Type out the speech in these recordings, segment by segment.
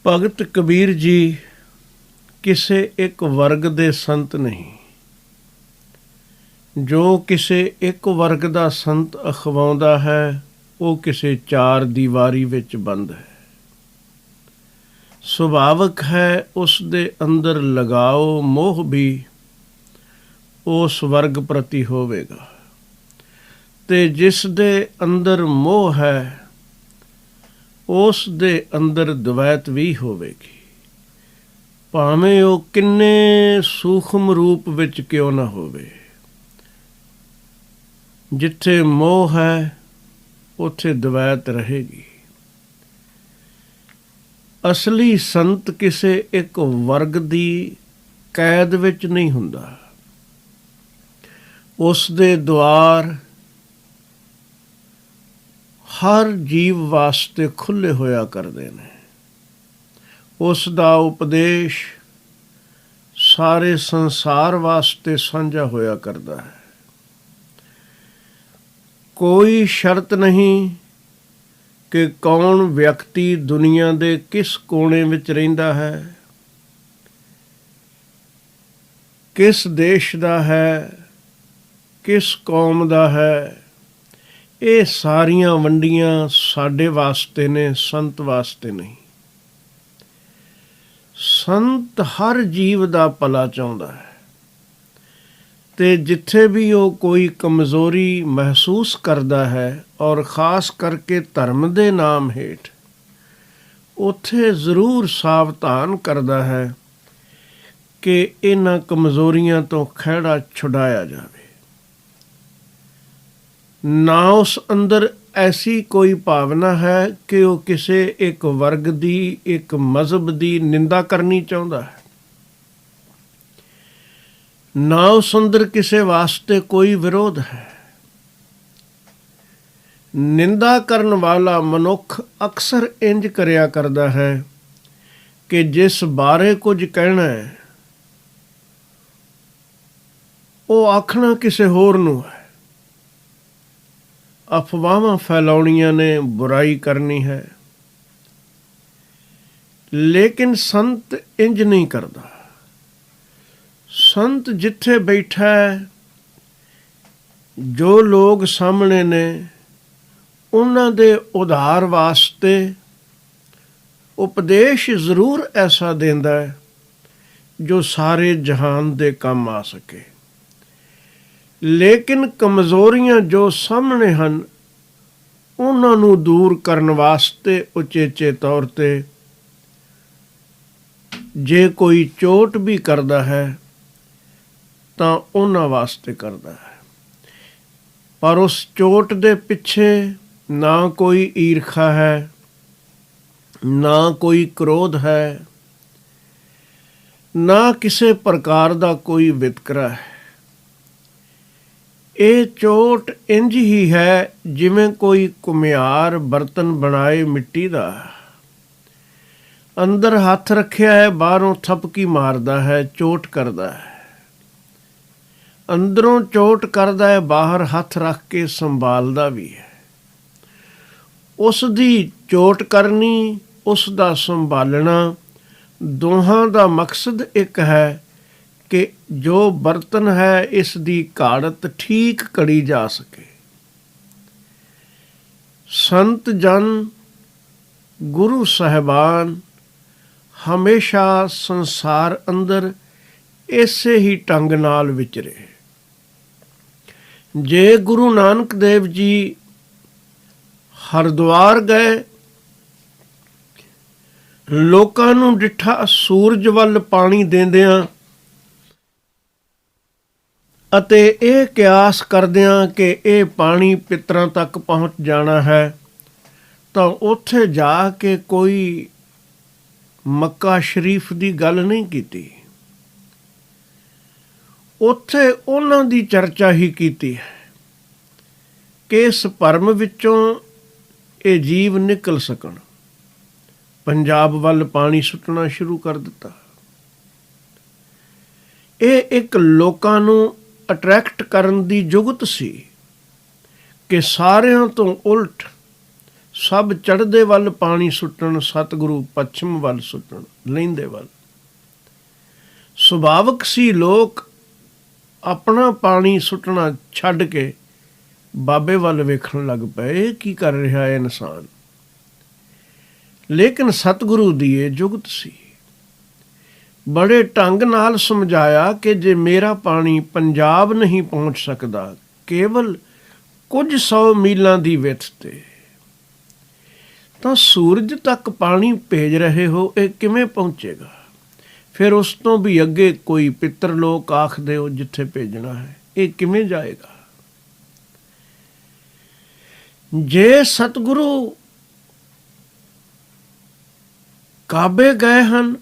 ਭਗਤ ਕਬੀਰ ਜੀ ਕਿਸੇ ਇੱਕ ਵਰਗ ਦੇ ਸੰਤ ਨਹੀਂ। ਜੋ ਕਿਸੇ ਇੱਕ ਵਰਗ ਦਾ ਸੰਤ ਅਖਵਾਉਂਦਾ ਹੈ ਉਹ ਕਿਸੇ ਚਾਰ ਦੀਵਾਰੀ ਵਿੱਚ ਬੰਦ ਹੈ। ਸੁਭਾਵਕ ਹੈ ਉਸ ਦੇ ਅੰਦਰ ਲਗਾਓ ਮੋਹ ਵੀ ਉਸ ਵਰਗ ਪ੍ਰਤੀ ਹੋਵੇਗਾ, ਤੇ ਜਿਸ ਦੇ ਅੰਦਰ ਮੋਹ ਹੈ ਉਸ ਦੇ ਅੰਦਰ ਦਵੈਤ ਵੀ ਹੋਵੇਗੀ, ਭਾਵੇਂ ਉਹ ਕਿੰਨੇ ਸੂਖਮ ਰੂਪ ਵਿੱਚ ਕਿਉਂ ਨਾ ਹੋਵੇ। ਜਿੱਥੇ ਮੋਹ ਹੈ ਉੱਥੇ ਦਵੈਤ ਰਹੇਗੀ। ਅਸਲੀ ਸੰਤ ਕਿਸੇ ਇੱਕ ਵਰਗ ਦੀ ਕੈਦ ਵਿੱਚ ਨਹੀਂ ਹੁੰਦਾ। ਉਸ ਦੇ ਦੁਆਰ ਹਰ ਜੀਵ ਵਾਸਤੇ ਖੁੱਲ੍ਹੇ ਹੋਇਆ ਕਰਦੇ ਨੇ। ਉਸ ਦਾ ਉਪਦੇਸ਼ ਸਾਰੇ ਸੰਸਾਰ ਵਾਸਤੇ ਸਾਂਝਾ ਹੋਇਆ ਕਰਦਾ ਹੈ। ਕੋਈ ਸ਼ਰਤ ਨਹੀਂ ਕਿ ਕੌਣ ਵਿਅਕਤੀ ਦੁਨੀਆ ਦੇ ਕਿਸ ਕੋਨੇ ਵਿੱਚ ਰਹਿੰਦਾ ਹੈ, ਕਿਸ ਦੇਸ਼ ਦਾ ਹੈ, ਕਿਸ ਕੌਮ ਦਾ ਹੈ। ਇਹ ਸਾਰੀਆਂ ਵੰਡੀਆਂ ਸਾਡੇ ਵਾਸਤੇ ਨੇ, ਸੰਤ ਵਾਸਤੇ ਨਹੀਂ। ਸੰਤ ਹਰ ਜੀਵ ਦਾ ਭਲਾ ਚਾਹੁੰਦਾ ਹੈ, ਤੇ ਜਿੱਥੇ ਵੀ ਉਹ ਕੋਈ ਕਮਜ਼ੋਰੀ ਮਹਿਸੂਸ ਕਰਦਾ ਹੈ, ਔਰ ਖ਼ਾਸ ਕਰਕੇ ਧਰਮ ਦੇ ਨਾਮ ਹੇਠ, ਉੱਥੇ ਜ਼ਰੂਰ ਸਾਵਧਾਨ ਕਰਦਾ ਹੈ ਕਿ ਇਹਨਾਂ ਕਮਜ਼ੋਰੀਆਂ ਤੋਂ ਖਹਿੜਾ ਛੁਡਾਇਆ ਜਾਵੇ। ਨਾ ਉਸ ਅੰਦਰ ਐਸੀ ਕੋਈ ਭਾਵਨਾ ਹੈ ਕਿ ਉਹ ਕਿਸੇ ਇੱਕ ਵਰਗ ਦੀ, ਇੱਕ ਮਜ਼ਹਬ ਦੀ ਨਿੰਦਾ ਕਰਨੀ ਚਾਹੁੰਦਾ ਹੈ। ਨਾ ਉਸ ਅੰਦਰ ਕਿਸੇ ਵਾਸਤੇ ਕੋਈ ਵਿਰੋਧ ਹੈ। ਨਿੰਦਾ ਕਰਨ ਵਾਲਾ ਮਨੁੱਖ ਅਕਸਰ ਇੰਜ ਕਰਿਆ ਕਰਦਾ ਹੈ ਕਿ ਜਿਸ ਬਾਰੇ ਕੁਝ ਕਹਿਣਾ ਹੈ ਉਹ ਆਖਣਾ ਕਿਸੇ ਹੋਰ ਨੂੰ ਹੈ। ਅਫਵਾਹਾਂ ਫੈਲਾਉਣੀਆਂ ਨੇ, ਬੁਰਾਈ ਕਰਨੀ ਹੈ। ਲੇਕਿਨ ਸੰਤ ਇੰਜ ਨਹੀਂ ਕਰਦਾ। ਸੰਤ ਜਿੱਥੇ ਬੈਠਾ ਹੈ, ਜੋ ਲੋਕ ਸਾਹਮਣੇ ਨੇ, ਉਹਨਾਂ ਦੇ ਉਧਾਰ ਵਾਸਤੇ ਉਪਦੇਸ਼ ਜ਼ਰੂਰ ਐਸਾ ਦਿੰਦਾ ਹੈ ਜੋ ਸਾਰੇ ਜਹਾਨ ਦੇ ਕੰਮ ਆ ਸਕੇ। ਲੇਕਿਨ ਕਮਜ਼ੋਰੀਆਂ ਜੋ ਸਾਹਮਣੇ ਹਨ ਉਹਨਾਂ ਨੂੰ ਦੂਰ ਕਰਨ ਵਾਸਤੇ ਉਚੇਚੇ ਤੌਰ 'ਤੇ ਜੇ ਕੋਈ ਚੋਟ ਵੀ ਕਰਦਾ ਹੈ ਤਾਂ ਉਹਨਾਂ ਵਾਸਤੇ ਕਰਦਾ ਹੈ। ਪਰ ਉਸ ਚੋਟ ਦੇ ਪਿੱਛੇ ਨਾ ਕੋਈ ਈਰਖਾ ਹੈ, ਨਾ ਕੋਈ ਕ੍ਰੋਧ ਹੈ, ਨਾ ਕਿਸੇ ਪ੍ਰਕਾਰ ਦਾ ਕੋਈ ਵਿਤਕਰਾ ਹੈ। ਇਹ ਚੋਟ ਇੰਝ ਹੀ ਹੈ ਜਿਵੇਂ ਕੋਈ ਘੁਮਿਆਰ ਬਰਤਨ ਬਣਾਏ ਮਿੱਟੀ ਦਾ, ਅੰਦਰ ਹੱਥ ਰੱਖਿਆ ਹੈ, ਬਾਹਰੋਂ ਥਪਕੀ ਮਾਰਦਾ ਹੈ, ਚੋਟ ਕਰਦਾ ਹੈ। ਅੰਦਰੋਂ ਚੋਟ ਕਰਦਾ ਹੈ, ਬਾਹਰ ਹੱਥ ਰੱਖ ਕੇ ਸੰਭਾਲਦਾ ਵੀ ਹੈ। ਉਸ ਦੀ ਚੋਟ ਕਰਨੀ, ਉਸ ਦਾ ਸੰਭਾਲਣਾ, ਦੋਹਾਂ ਦਾ ਮਕਸਦ ਇੱਕ ਹੈ ਕਿ ਜੋ ਬਰਤਨ ਹੈ ਇਸ ਦੀ ਘਾੜਤ ਠੀਕ ਕਰੀ ਜਾ ਸਕੇ। ਸੰਤ ਜਨ, ਗੁਰੂ ਸਾਹਿਬਾਨ ਹਮੇਸ਼ਾ ਸੰਸਾਰ ਅੰਦਰ ਇਸੇ ਹੀ ਢੰਗ ਨਾਲ ਵਿਚਰੇ। ਜੇ ਗੁਰੂ ਨਾਨਕ ਦੇਵ ਜੀ ਹਰਿਦੁਆਰ ਗਏ, ਲੋਕਾਂ ਨੂੰ ਡਿੱਠਾ ਸੂਰਜ ਵੱਲ ਪਾਣੀ ਦਿੰਦਿਆਂ ਅਤੇ ਇਹ ਕਿਆਸ ਕਰਦਿਆਂ ਕਿ ਇਹ ਪਾਣੀ ਪਿੱਤਰਾਂ ਤੱਕ ਪਹੁੰਚ ਜਾਣਾ ਹੈ, ਤਾਂ ਉੱਥੇ ਜਾ ਕੇ ਕੋਈ ਮੱਕਾ ਸ਼ਰੀਫ ਦੀ ਗੱਲ ਨਹੀਂ ਕੀਤੀ। ਉੱਥੇ ਉਹਨਾਂ ਦੀ ਚਰਚਾ ਹੀ ਕੀਤੀ ਹੈ ਕਿ ਇਸ ਭਰਮ ਵਿੱਚੋਂ ਇਹ ਜੀਵ ਨਿਕਲ ਸਕਣ। ਪੰਜਾਬ ਵੱਲ ਪਾਣੀ ਸੁੱਟਣਾ ਸ਼ੁਰੂ ਕਰ ਦਿੱਤਾ। ਇਹ ਇੱਕ ਲੋਕਾਂ ਨੂੰ ਅਟਰੈਕਟ ਕਰਨ ਦੀ ਜੁਗਤ ਸੀ ਕਿ ਸਾਰਿਆਂ ਤੋਂ ਉਲਟ ਸਭ ਚੜ੍ਹਦੇ ਵੱਲ ਪਾਣੀ ਸੁੱਟਣ, ਸਤਿਗੁਰੂ ਪੱਛਮ ਵੱਲ ਸੁੱਟਣ, ਲਹਿੰਦੇ ਵੱਲ। ਸੁਭਾਵਕ ਸੀ ਲੋਕ ਆਪਣਾ ਪਾਣੀ ਸੁੱਟਣਾ ਛੱਡ ਕੇ ਬਾਬੇ ਵੱਲ ਵੇਖਣ ਲੱਗ ਪਏ, ਕੀ ਕਰ ਰਿਹਾ ਹੈ ਇਨਸਾਨ। ਲੇਕਿਨ ਸਤਿਗੁਰੂ ਦੀ ਇਹ ਜੁਗਤ ਸੀ। ਬੜੇ ਢੰਗ ਨਾਲ ਸਮਝਾਇਆ ਕਿ ਜੇ ਮੇਰਾ ਪਾਣੀ ਪੰਜਾਬ ਨਹੀਂ ਪਹੁੰਚ ਸਕਦਾ, ਕੇਵਲ ਕੁਝ 100 ਮੀਲਾਂ ਦੀ ਵਿੱਥ ਤੇ, ਤਾਂ ਸੂਰਜ ਤੱਕ ਪਾਣੀ ਭੇਜ ਰਹੇ ਹੋ, ਇਹ ਕਿਵੇਂ ਪਹੁੰਚੇਗਾ? ਫਿਰ ਉਸ ਤੋਂ ਵੀ ਅੱਗੇ ਕੋਈ ਪਿੱਤਰ ਲੋਕ ਆਖਦੇ ਹੋ ਜਿੱਥੇ ਭੇਜਣਾ ਹੈ, ਇਹ ਕਿਵੇਂ ਜਾਏਗਾ? ਜੇ ਸਤਿਗੁਰੂ ਕਾਬੇ ਗਏ ਹਨ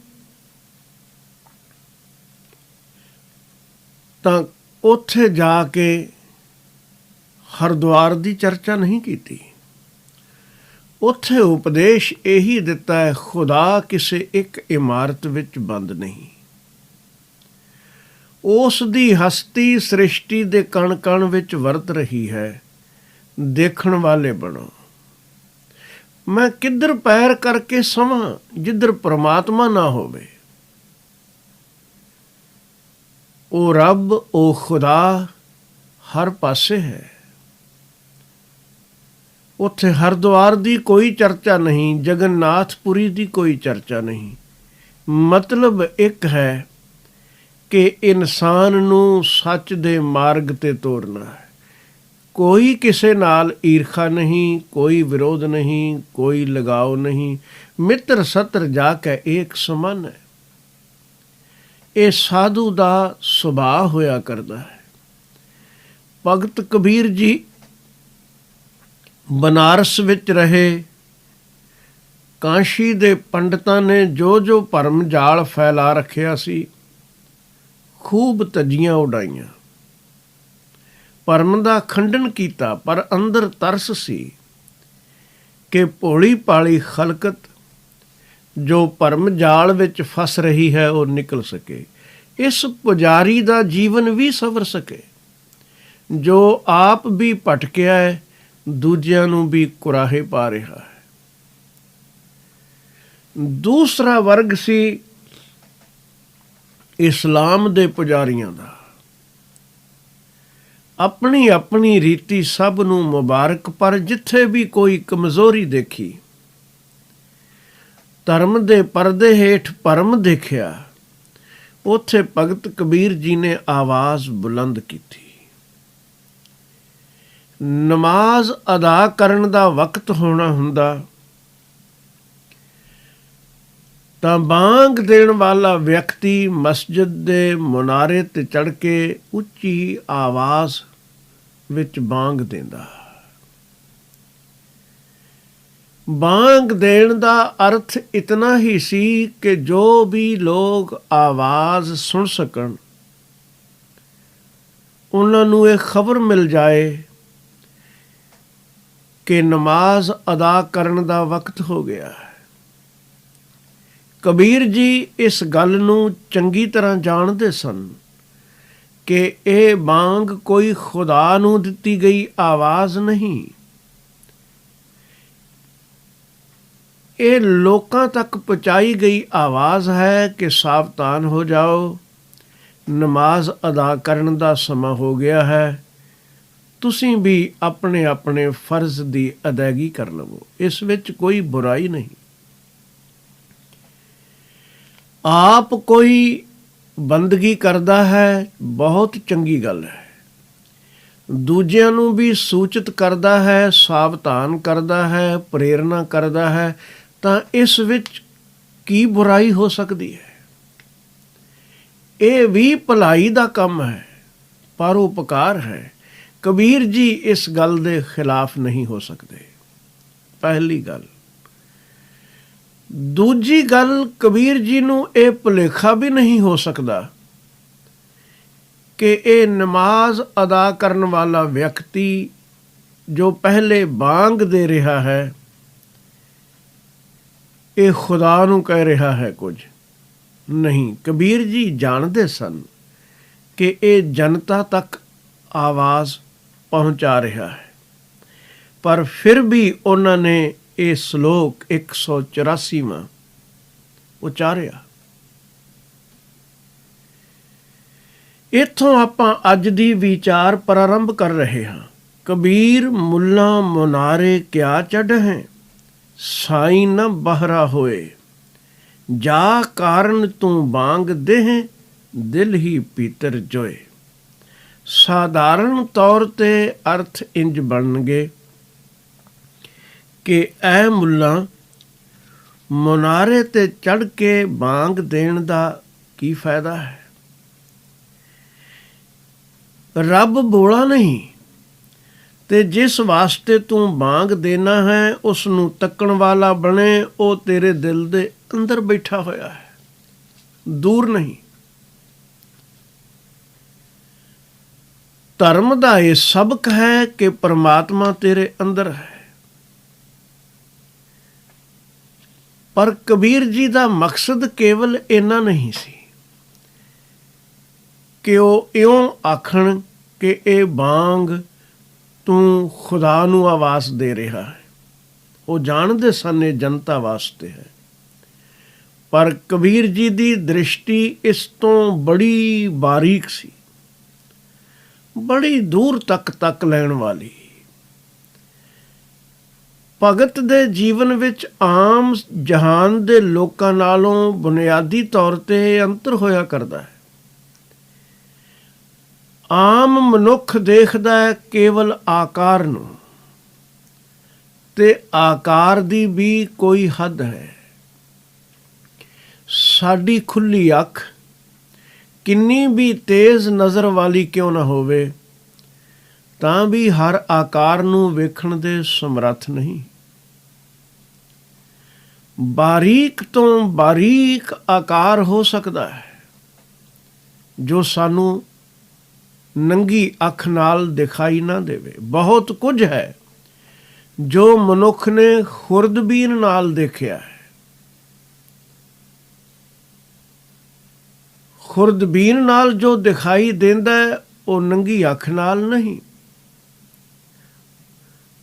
ਤਾਂ ਉੱਥੇ ਜਾ ਕੇ ਹਰਿਦੁਆਰ ਦੀ ਚਰਚਾ ਨਹੀਂ ਕੀਤੀ। ਉੱਥੇ ਉਪਦੇਸ਼ ਇਹੀ ਦਿੱਤਾ ਹੈ, ਖੁਦਾ ਕਿਸੇ ਇੱਕ ਇਮਾਰਤ ਵਿੱਚ ਬੰਦ ਨਹੀਂ। ਉਸ ਦੀ ਹਸਤੀ ਸ੍ਰਿਸ਼ਟੀ ਦੇ ਕਣ ਕਣ ਵਿੱਚ ਵਰਤ ਰਹੀ ਹੈ, ਦੇਖਣ ਵਾਲੇ ਬਣੋ। ਮੈਂ ਕਿੱਧਰ ਪੈਰ ਕਰਕੇ ਸਮਾਂ ਜਿੱਧਰ ਪ੍ਰਮਾਤਮਾ ਨਾ ਹੋਵੇ। ਉਹ ਰੱਬ, ਉਹ ਖੁਦਾ ਹਰ ਪਾਸੇ ਹੈ। ਉੱਥੇ ਹਰਿਦੁਆਰ ਦੀ ਕੋਈ ਚਰਚਾ ਨਹੀਂ, ਜਗਨਨਾਥਪੁਰੀ ਦੀ ਕੋਈ ਚਰਚਾ ਨਹੀਂ। ਮਤਲਬ ਇੱਕ ਹੈ ਕਿ ਇਨਸਾਨ ਨੂੰ ਸੱਚ ਦੇ ਮਾਰਗ ਤੇ ਤੋਰਨਾ ਹੈ। ਕੋਈ ਕਿਸੇ ਨਾਲ ਈਰਖਾ ਨਹੀਂ, ਕੋਈ ਵਿਰੋਧ ਨਹੀਂ, ਕੋਈ ਲਗਾਓ ਨਹੀਂ। ਮਿੱਤਰ ਸਤਰ ਜਾ ਕੇ ਏਕ ਸਮਾਨ ਹੈ। ਇਹ ਸਾਧੂ ਦਾ ਸੁਭਾਅ ਹੋਇਆ ਕਰਦਾ ਹੈ। ਭਗਤ ਕਬੀਰ ਜੀ ਬਨਾਰਸ ਵਿੱਚ ਰਹੇ। ਕਾਂਸ਼ੀ ਦੇ ਪੰਡਤਾਂ ਨੇ ਜੋ ਜੋ ਭਰਮ ਜਾਲ ਫੈਲਾ ਰੱਖਿਆ ਸੀ, ਖੂਬ ਧੱਜੀਆਂ ਉਡਾਈਆਂ, ਭਰਮ ਦਾ ਖੰਡਨ ਕੀਤਾ। ਪਰ ਅੰਦਰ ਤਰਸ ਸੀ ਕਿ ਭੋਲੀ ਭਾਲੀ ਖਲਕਤ ਜੋ ਭਰਮ ਜਾਲ ਵਿੱਚ ਫਸ ਰਹੀ ਹੈ, ਉਹ ਨਿਕਲ ਸਕੇ। ਇਸ ਪੁਜਾਰੀ ਦਾ ਜੀਵਨ ਵੀ ਸੰਵਰ ਸਕੇ, ਜੋ ਆਪ ਵੀ ਭਟਕਿਆ ਹੈ, ਦੂਜਿਆਂ ਨੂੰ ਵੀ ਕੁਰਾਹੇ ਪਾ ਰਿਹਾ ਹੈ। ਦੂਸਰਾ ਵਰਗ ਸੀ ਇਸਲਾਮ ਦੇ ਪੁਜਾਰੀਆਂ ਦਾ। ਆਪਣੀ ਆਪਣੀ ਰੀਤੀ ਸਭ ਨੂੰ ਮੁਬਾਰਕ, ਪਰ ਜਿੱਥੇ ਵੀ ਕੋਈ ਕਮਜ਼ੋਰੀ ਦੇਖੀ, ਧਰਮ ਦੇ ਪਰਦੇ ਹੇਠ ਭਰਮ ਦੇਖਿਆ, ਉੱਥੇ ਭਗਤ ਕਬੀਰ ਜੀ ਨੇ ਆਵਾਜ਼ ਬੁਲੰਦ ਕੀਤੀ। ਨਮਾਜ਼ ਅਦਾ ਕਰਨ ਦਾ ਵਕਤ ਹੋਣਾ ਹੁੰਦਾ ਤਾਂ ਬਾਂਗ ਦੇਣ ਵਾਲਾ ਵਿਅਕਤੀ ਮਸਜਿਦ ਦੇ ਮੁਨਾਰੇ ਤੇ ਚੜ੍ਹ ਕੇ ਉੱਚੀ ਆਵਾਜ਼ ਵਿੱਚ ਬਾਂਗ ਦਿੰਦਾ। ਬਾਂਗ ਦੇਣ ਦਾ ਅਰਥ ਇਤਨਾ ਹੀ ਸੀ ਕਿ ਜੋ ਵੀ ਲੋਕ ਆਵਾਜ਼ ਸੁਣ ਸਕਣ, ਉਹਨਾਂ ਨੂੰ ਇਹ ਖਬਰ ਮਿਲ ਜਾਏ ਕਿ ਨਮਾਜ਼ ਅਦਾ ਕਰਨ ਦਾ ਵਕਤ ਹੋ ਗਿਆ ਹੈ। ਕਬੀਰ ਜੀ ਇਸ ਗੱਲ ਨੂੰ ਚੰਗੀ ਤਰ੍ਹਾਂ ਜਾਣਦੇ ਸਨ ਕਿ ਇਹ ਬਾਂਗ ਕੋਈ ਖੁਦਾ ਨੂੰ ਦਿੱਤੀ ਗਈ ਆਵਾਜ਼ ਨਹੀਂ, ਇਹ ਲੋਕਾਂ ਤੱਕ ਪਹੁੰਚਾਈ ਗਈ ਆਵਾਜ਼ ਹੈ ਕਿ ਸਾਵਧਾਨ ਹੋ ਜਾਓ, ਨਮਾਜ਼ ਅਦਾ ਕਰਨ ਦਾ ਸਮਾਂ ਹੋ ਗਿਆ ਹੈ। ਤੁਸੀਂ ਵੀ ਆਪਣੇ ਆਪਣੇ ਫਰਜ਼ ਦੀ ਅਦਾਇਗੀ ਕਰ ਲਵੋ, ਇਸ ਵਿੱਚ ਕੋਈ ਬੁਰਾਈ ਨਹੀਂ। ਆਪ ਕੋਈ ਬੰਦਗੀ ਕਰਦਾ ਹੈ, ਬਹੁਤ ਚੰਗੀ ਗੱਲ ਹੈ। ਦੂਜਿਆਂ ਨੂੰ ਵੀ ਸੂਚਿਤ ਕਰਦਾ ਹੈ, ਸਾਵਧਾਨ ਕਰਦਾ ਹੈ, ਪ੍ਰੇਰਨਾ ਕਰਦਾ ਹੈ, ਤਾਂ ਇਸ ਵਿੱਚ ਕੀ ਬੁਰਾਈ ਹੋ ਸਕਦੀ ਹੈ? ਇਹ ਵੀ ਭਲਾਈ ਦਾ ਕੰਮ ਹੈ, ਪਰਉਪਕਾਰ ਹੈ। ਕਬੀਰ ਜੀ ਇਸ ਗੱਲ ਦੇ ਖਿਲਾਫ ਨਹੀਂ ਹੋ ਸਕਦੇ, ਪਹਿਲੀ ਗੱਲ। ਦੂਜੀ ਗੱਲ, ਕਬੀਰ ਜੀ ਨੂੰ ਇਹ ਭੁਲੇਖਾ ਵੀ ਨਹੀਂ ਹੋ ਸਕਦਾ ਕਿ ਇਹ ਨਮਾਜ਼ ਅਦਾ ਕਰਨ ਵਾਲਾ ਵਿਅਕਤੀ ਜੋ ਪਹਿਲੇ ਬਾਂਗ ਦੇ ਰਿਹਾ ਹੈ, ਇਹ ਖੁਦਾ ਨੂੰ ਕਹਿ ਰਿਹਾ ਹੈ ਕੁਝ ਨਹੀਂ। ਕਬੀਰ ਜੀ ਜਾਣਦੇ ਸਨ ਕਿ ਇਹ ਜਨਤਾ ਤੱਕ ਆਵਾਜ਼ ਪਹੁੰਚਾ ਰਿਹਾ ਹੈ, ਪਰ ਫਿਰ ਵੀ ਉਹਨਾਂ ਨੇ ਇਹ ਸ਼ਲੋਕ 184ਵਾਂ ਉਚਾਰਿਆ। ਇੱਥੋਂ ਆਪਾਂ ਅੱਜ ਦੀ ਵਿਚਾਰ ਪ੍ਰਾਰੰਭ ਕਰ ਰਹੇ ਹਾਂ। ਕਬੀਰ ਮੁੱਲਾ ਮੁਨਾਰੇ ਕਿਆ ਚੜ੍ਹੈ, ਸਾਈਂ ਨ ਬਹਰਾ ਹੋਏ, ਜਾ ਕਾਰਨ ਤੂੰ ਬਾਂਗ ਦੇਹ, ਦਿਲ ਹੀ ਪੀਤਰ ਜੋਏ। ਸਾਧਾਰਨ ਤੌਰ ਤੇ ਅਰਥ ਇੰਜ ਬਣਨਗੇ ਕਿ ਐ ਮੁੱਲਾ, ਮੁਨਾਰੇ ਤੇ ਚੜ੍ਹ ਕੇ ਬਾਂਗ ਦੇਣ ਦਾ ਕੀ ਫਾਇਦਾ ਹੈ? ਰੱਬ ਬੋਲਾ ਨਹੀਂ, ਤੇ ਜਿਸ ਵਾਸਤੇ ਤੂੰ ਬਾਂਗ ਦੇਣਾ ਹੈ ਉਸ ਨੂੰ ਤੱਕਣ ਵਾਲਾ ਬਣੇ, ਉਹ ਤੇਰੇ ਦਿਲ ਦੇ ਅੰਦਰ ਬੈਠਾ ਹੋਇਆ ਹੈ, ਦੂਰ ਨਹੀਂ। ਧਰਮ ਦਾ ਇਹ ਸਬਕ ਹੈ ਕਿ ਪਰਮਾਤਮਾ ਤੇਰੇ ਅੰਦਰ ਹੈ। ਪਰ ਕਬੀਰ ਜੀ ਦਾ ਮਕਸਦ ਕੇਵਲ ਇੰਨਾ ਨਹੀਂ ਸੀ ਕਿ ਉਹ ਇਉਂ ਆਖਣ ਕਿ ਇਹ ਬਾਂਗ ਤੂੰ ਖੁਦਾ ਨੂੰ ਆਵਾਜ਼ ਦੇ ਰਿਹਾ ਹੈ। ਉਹ ਜਾਣਦੇ ਸਨ ਇਹ ਜਨਤਾ ਵਾਸਤੇ ਹੈ, ਪਰ ਕਬੀਰ ਜੀ ਦੀ ਦ੍ਰਿਸ਼ਟੀ ਇਸ ਤੋਂ ਬੜੀ ਬਾਰੀਕ ਸੀ, ਬੜੀ ਦੂਰ ਤੱਕ ਲੈਣ ਵਾਲੀ। ਭਗਤ ਦੇ ਜੀਵਨ ਵਿੱਚ ਆਮ ਜਹਾਨ ਦੇ ਲੋਕਾਂ ਨਾਲੋਂ ਬੁਨਿਆਦੀ ਤੌਰ ਤੇ ਅੰਤਰ ਹੋਇਆ ਕਰਦਾ ਹੈ। ਆਮ ਮਨੁੱਖ ਦੇਖਦਾ ਹੈ ਕੇਵਲ ਆਕਾਰ ਨੂੰ, ਤੇ ਆਕਾਰ ਦੀ ਵੀ ਕੋਈ ਹੱਦ ਹੈ। ਸਾਡੀ ਖੁੱਲੀ ਅੱਖ ਕਿੰਨੀ ਵੀ ਤੇਜ਼ ਨਜ਼ਰ ਵਾਲੀ ਕਿਉਂ ਨਾ ਹੋਵੇ, ਤਾਂ ਵੀ ਹਰ ਆਕਾਰ ਨੂੰ ਵੇਖਣ ਦੇ ਸਮਰੱਥ ਨਹੀਂ। ਬਾਰੀਕ ਤੋਂ ਬਾਰੀਕ ਆਕਾਰ ਹੋ ਸਕਦਾ ਹੈ ਜੋ ਸਾਨੂੰ ਨੰਗੀ ਅੱਖ ਨਾਲ ਦਿਖਾਈ ਨਾ ਦੇਵੇ। ਬਹੁਤ ਕੁਝ ਹੈ ਜੋ ਮਨੁੱਖ ਨੇ ਖੁਰਦਬੀਨ ਨਾਲ ਦੇਖਿਆ ਹੈ। ਖੁਰਦਬੀਨ ਨਾਲ ਜੋ ਦਿਖਾਈ ਦਿੰਦਾ ਹੈ ਉਹ ਨੰਗੀ ਅੱਖ ਨਾਲ ਨਹੀਂ।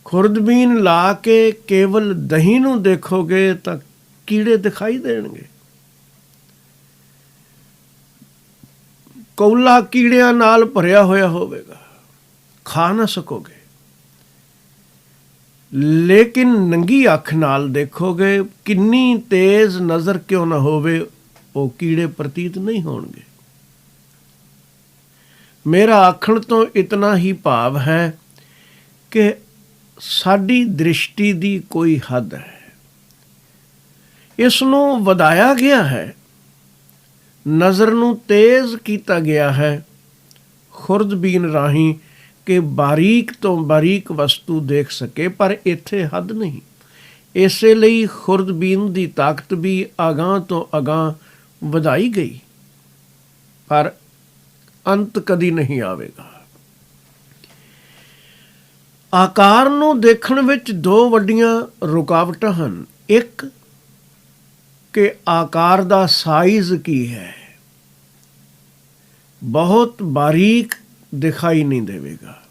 ਖੁਰਦਬੀਨ ਲਾ ਕੇ ਕੇਵਲ ਦਹੀਂ ਨੂੰ ਦੇਖੋਗੇ ਤਾਂ ਕੀੜੇ ਦਿਖਾਈ ਦੇਣਗੇ। ਕੌਲਾ ਕੀੜਿਆਂ ਨਾਲ ਭਰਿਆ ਹੋਇਆ ਹੋਵੇਗਾ, ਖਾ ਨਾ ਸਕੋਗੇ। ਲੇਕਿਨ ਨੰਗੀ ਅੱਖ ਨਾਲ ਦੇਖੋਗੇ, ਕਿੰਨੀ ਤੇਜ਼ ਨਜ਼ਰ ਕਿਉਂ ਨਾ ਹੋਵੇ, ਉਹ ਕੀੜੇ ਪ੍ਰਤੀਤ ਨਹੀਂ ਹੋਣਗੇ। ਮੇਰਾ ਆਖਣ ਤੋਂ ਇਤਨਾ ਹੀ ਭਾਵ ਹੈ ਕਿ ਸਾਡੀ ਦ੍ਰਿਸ਼ਟੀ ਦੀ ਕੋਈ ਹੱਦ ਹੈ। ਇਸ ਨੂੰ ਵਧਾਇਆ ਗਿਆ ਹੈ, ਨਜ਼ਰ ਨੂੰ ਤੇਜ਼ ਕੀਤਾ ਗਿਆ ਹੈ ਖੁਰਦਬੀਨ ਰਾਹੀਂ ਕਿ ਬਾਰੀਕ ਤੋਂ ਬਾਰੀਕ ਵਸਤੂ ਦੇਖ ਸਕੇ, ਪਰ ਇੱਥੇ ਹੱਦ ਨਹੀਂ। ਇਸੇ ਲਈ ਖੁਰਦਬੀਨ ਦੀ ਤਾਕਤ ਵੀ ਅਗਾਂਹ ਤੋਂ ਅਗਾਂਹ ਵਧਾਈ ਗਈ, ਪਰ ਅੰਤ ਕਦੀ ਨਹੀਂ ਆਵੇਗਾ। ਆਕਾਰ ਨੂੰ ਦੇਖਣ ਵਿੱਚ ਦੋ ਵੱਡੀਆਂ ਰੁਕਾਵਟਾਂ ਹਨ। ਇੱਕ ਕਿ ਆਕਾਰ ਦਾ ਸਾਈਜ਼ ਕੀ ਹੈ, ਬਹੁਤ ਬਾਰੀਕ ਦਿਖਾਈ ਨਹੀਂ ਦੇਵੇਗਾ।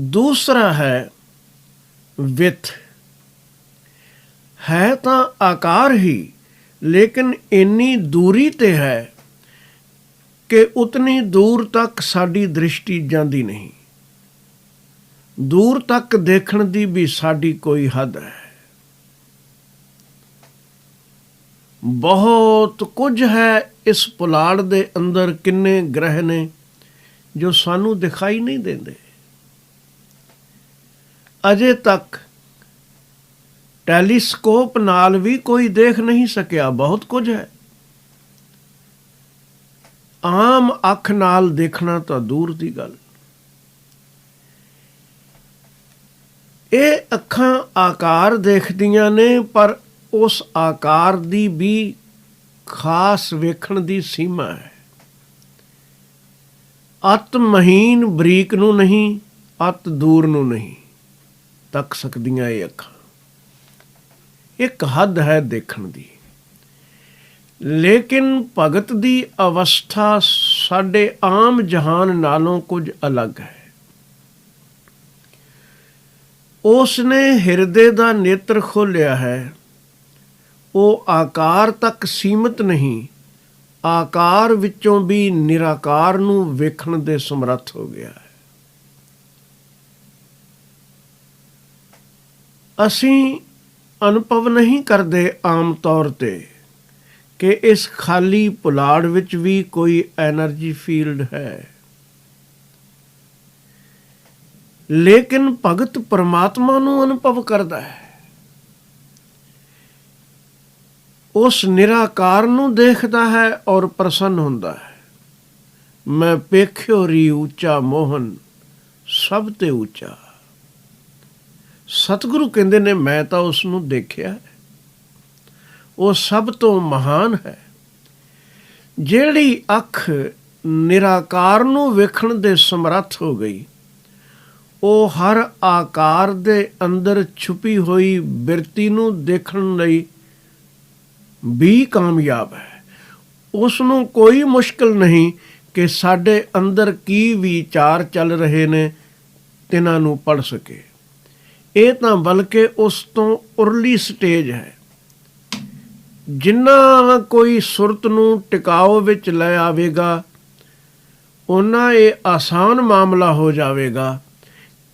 ਦੂਸਰਾ ਹੈ ਵਿੱਥ, ਹੈ ਤਾਂ ਆਕਾਰ ਹੀ, ਲੇਕਿਨ ਇੰਨੀ ਦੂਰੀ ਤੇ ਹੈ ਕਿ ਉਤਨੀ ਦੂਰ ਤੱਕ ਸਾਡੀ ਦ੍ਰਿਸ਼ਟੀ ਜਾਂਦੀ ਨਹੀਂ। ਦੂਰ ਤੱਕ ਦੇਖਣ ਦੀ ਵੀ ਸਾਡੀ ਕੋਈ ਹੱਦ ਹੈ। ਬਹੁਤ ਕੁਝ ਹੈ ਇਸ ਪੁਲਾੜ ਦੇ ਅੰਦਰ, ਕਿੰਨੇ ਗ੍ਰਹਿ ਨੇ ਜੋ ਸਾਨੂੰ ਦਿਖਾਈ ਨਹੀਂ ਦਿੰਦੇ। ਅਜੇ ਤੱਕ ਟੈਲੀਸਕੋਪ ਨਾਲ ਵੀ ਕੋਈ ਦੇਖ ਨਹੀਂ ਸਕਿਆ। ਬਹੁਤ ਕੁਝ ਹੈ, ਆਮ ਅੱਖ ਨਾਲ ਦੇਖਣਾ ਤਾਂ ਦੂਰ ਦੀ ਗੱਲ। ਇਹ ਅੱਖਾਂ ਆਕਾਰ ਦੇਖਦੀਆਂ ਨੇ, ਪਰ ਉਸ ਆਕਾਰ ਦੀ ਵੀ ਖਾਸ ਵੇਖਣ ਦੀ ਸੀਮਾ ਹੈ। ਅਤ ਮਹੀਨ ਬਰੀਕ ਨੂੰ ਨਹੀਂ, ਅਤ ਦੂਰ ਨੂੰ ਨਹੀਂ ਤੱਕ ਸਕਦੀਆਂ ਇਹ ਅੱਖਾਂ। ਇੱਕ ਹੱਦ ਹੈ ਦੇਖਣ ਦੀ। ਲੇਕਿਨ ਭਗਤ ਦੀ ਅਵਸਥਾ ਸਾਡੇ ਆਮ ਜਹਾਨ ਨਾਲੋਂ ਕੁਝ ਅਲੱਗ ਹੈ। ਉਸ ਨੇ ਹਿਰਦੇ ਦਾ ਨੇਤਰ ਖੋਲ੍ਹਿਆ ਹੈ। ਉਹ ਆਕਾਰ ਤੱਕ ਸੀਮਿਤ ਨਹੀਂ, ਆਕਾਰ ਵਿੱਚੋਂ ਵੀ ਨਿਰਾਕਾਰ ਨੂੰ ਵੇਖਣ ਦੇ ਸਮਰੱਥ ਹੋ ਗਿਆ ਹੈ। ਅਸੀਂ ਅਨੁਭਵ ਨਹੀਂ ਕਰਦੇ ਆਮ ਤੌਰ 'ਤੇ ਕਿ ਇਸ ਖਾਲੀ ਪੁਲਾੜ ਵਿੱਚ ਵੀ ਕੋਈ ਐਨਰਜੀ ਫੀਲਡ ਹੈ, ਲੇਕਿਨ ਭਗਤ ਪਰਮਾਤਮਾ ਨੂੰ ਅਨੁਭਵ ਕਰਦਾ ਹੈ। ਉਸ ਨਿਰਾਕਾਰ ਨੂੰ ਦੇਖਦਾ ਹੈ ਔਰ ਪ੍ਰਸੰਨ ਹੁੰਦਾ ਹੈ। ਮੈਂ ਪੇਖਿਓ ਰੀ ਉੱਚਾ ਮੋਹਨ ਸਭ ਤੇ ਉੱਚਾ। ਸਤਿਗੁਰੂ ਕਹਿੰਦੇ ਨੇ ਮੈਂ ਤਾਂ ਉਸ ਨੂੰ ਦੇਖਿਆ ਹੈ, ਉਹ ਸਭ ਤੋਂ ਮਹਾਨ ਹੈ। ਜਿਹੜੀ ਅੱਖ ਨਿਰਾਕਾਰ ਨੂੰ ਵੇਖਣ ਦੇ ਸਮਰੱਥ ਹੋ ਗਈ, ਉਹ ਹਰ ਆਕਾਰ ਦੇ ਅੰਦਰ ਛੁਪੀ ਹੋਈ ਬਿਰਤੀ ਨੂੰ ਦੇਖਣ ਲਈ ਵੀ ਕਾਮਯਾਬ ਹੈ। ਉਸ ਨੂੰ ਕੋਈ ਮੁਸ਼ਕਿਲ ਨਹੀਂ ਕਿ ਸਾਡੇ ਅੰਦਰ ਕੀ ਵਿਚਾਰ ਚੱਲ ਰਹੇ ਨੇ ਤਿਨਾਂ ਨੂੰ ਪੜ੍ਹ ਸਕੇ। ਇਹ ਤਾਂ ਬਲਕਿ ਉਸ ਤੋਂ ਉਰਲੀ ਸਟੇਜ ਹੈ। ਜਿੰਨਾ ਕੋਈ ਸੁਰਤ ਨੂੰ ਟਿਕਾਓ ਵਿੱਚ ਲੈ ਆਵੇਗਾ, ਓਨਾ ਇਹ ਆਸਾਨ ਮਾਮਲਾ ਹੋ ਜਾਵੇਗਾ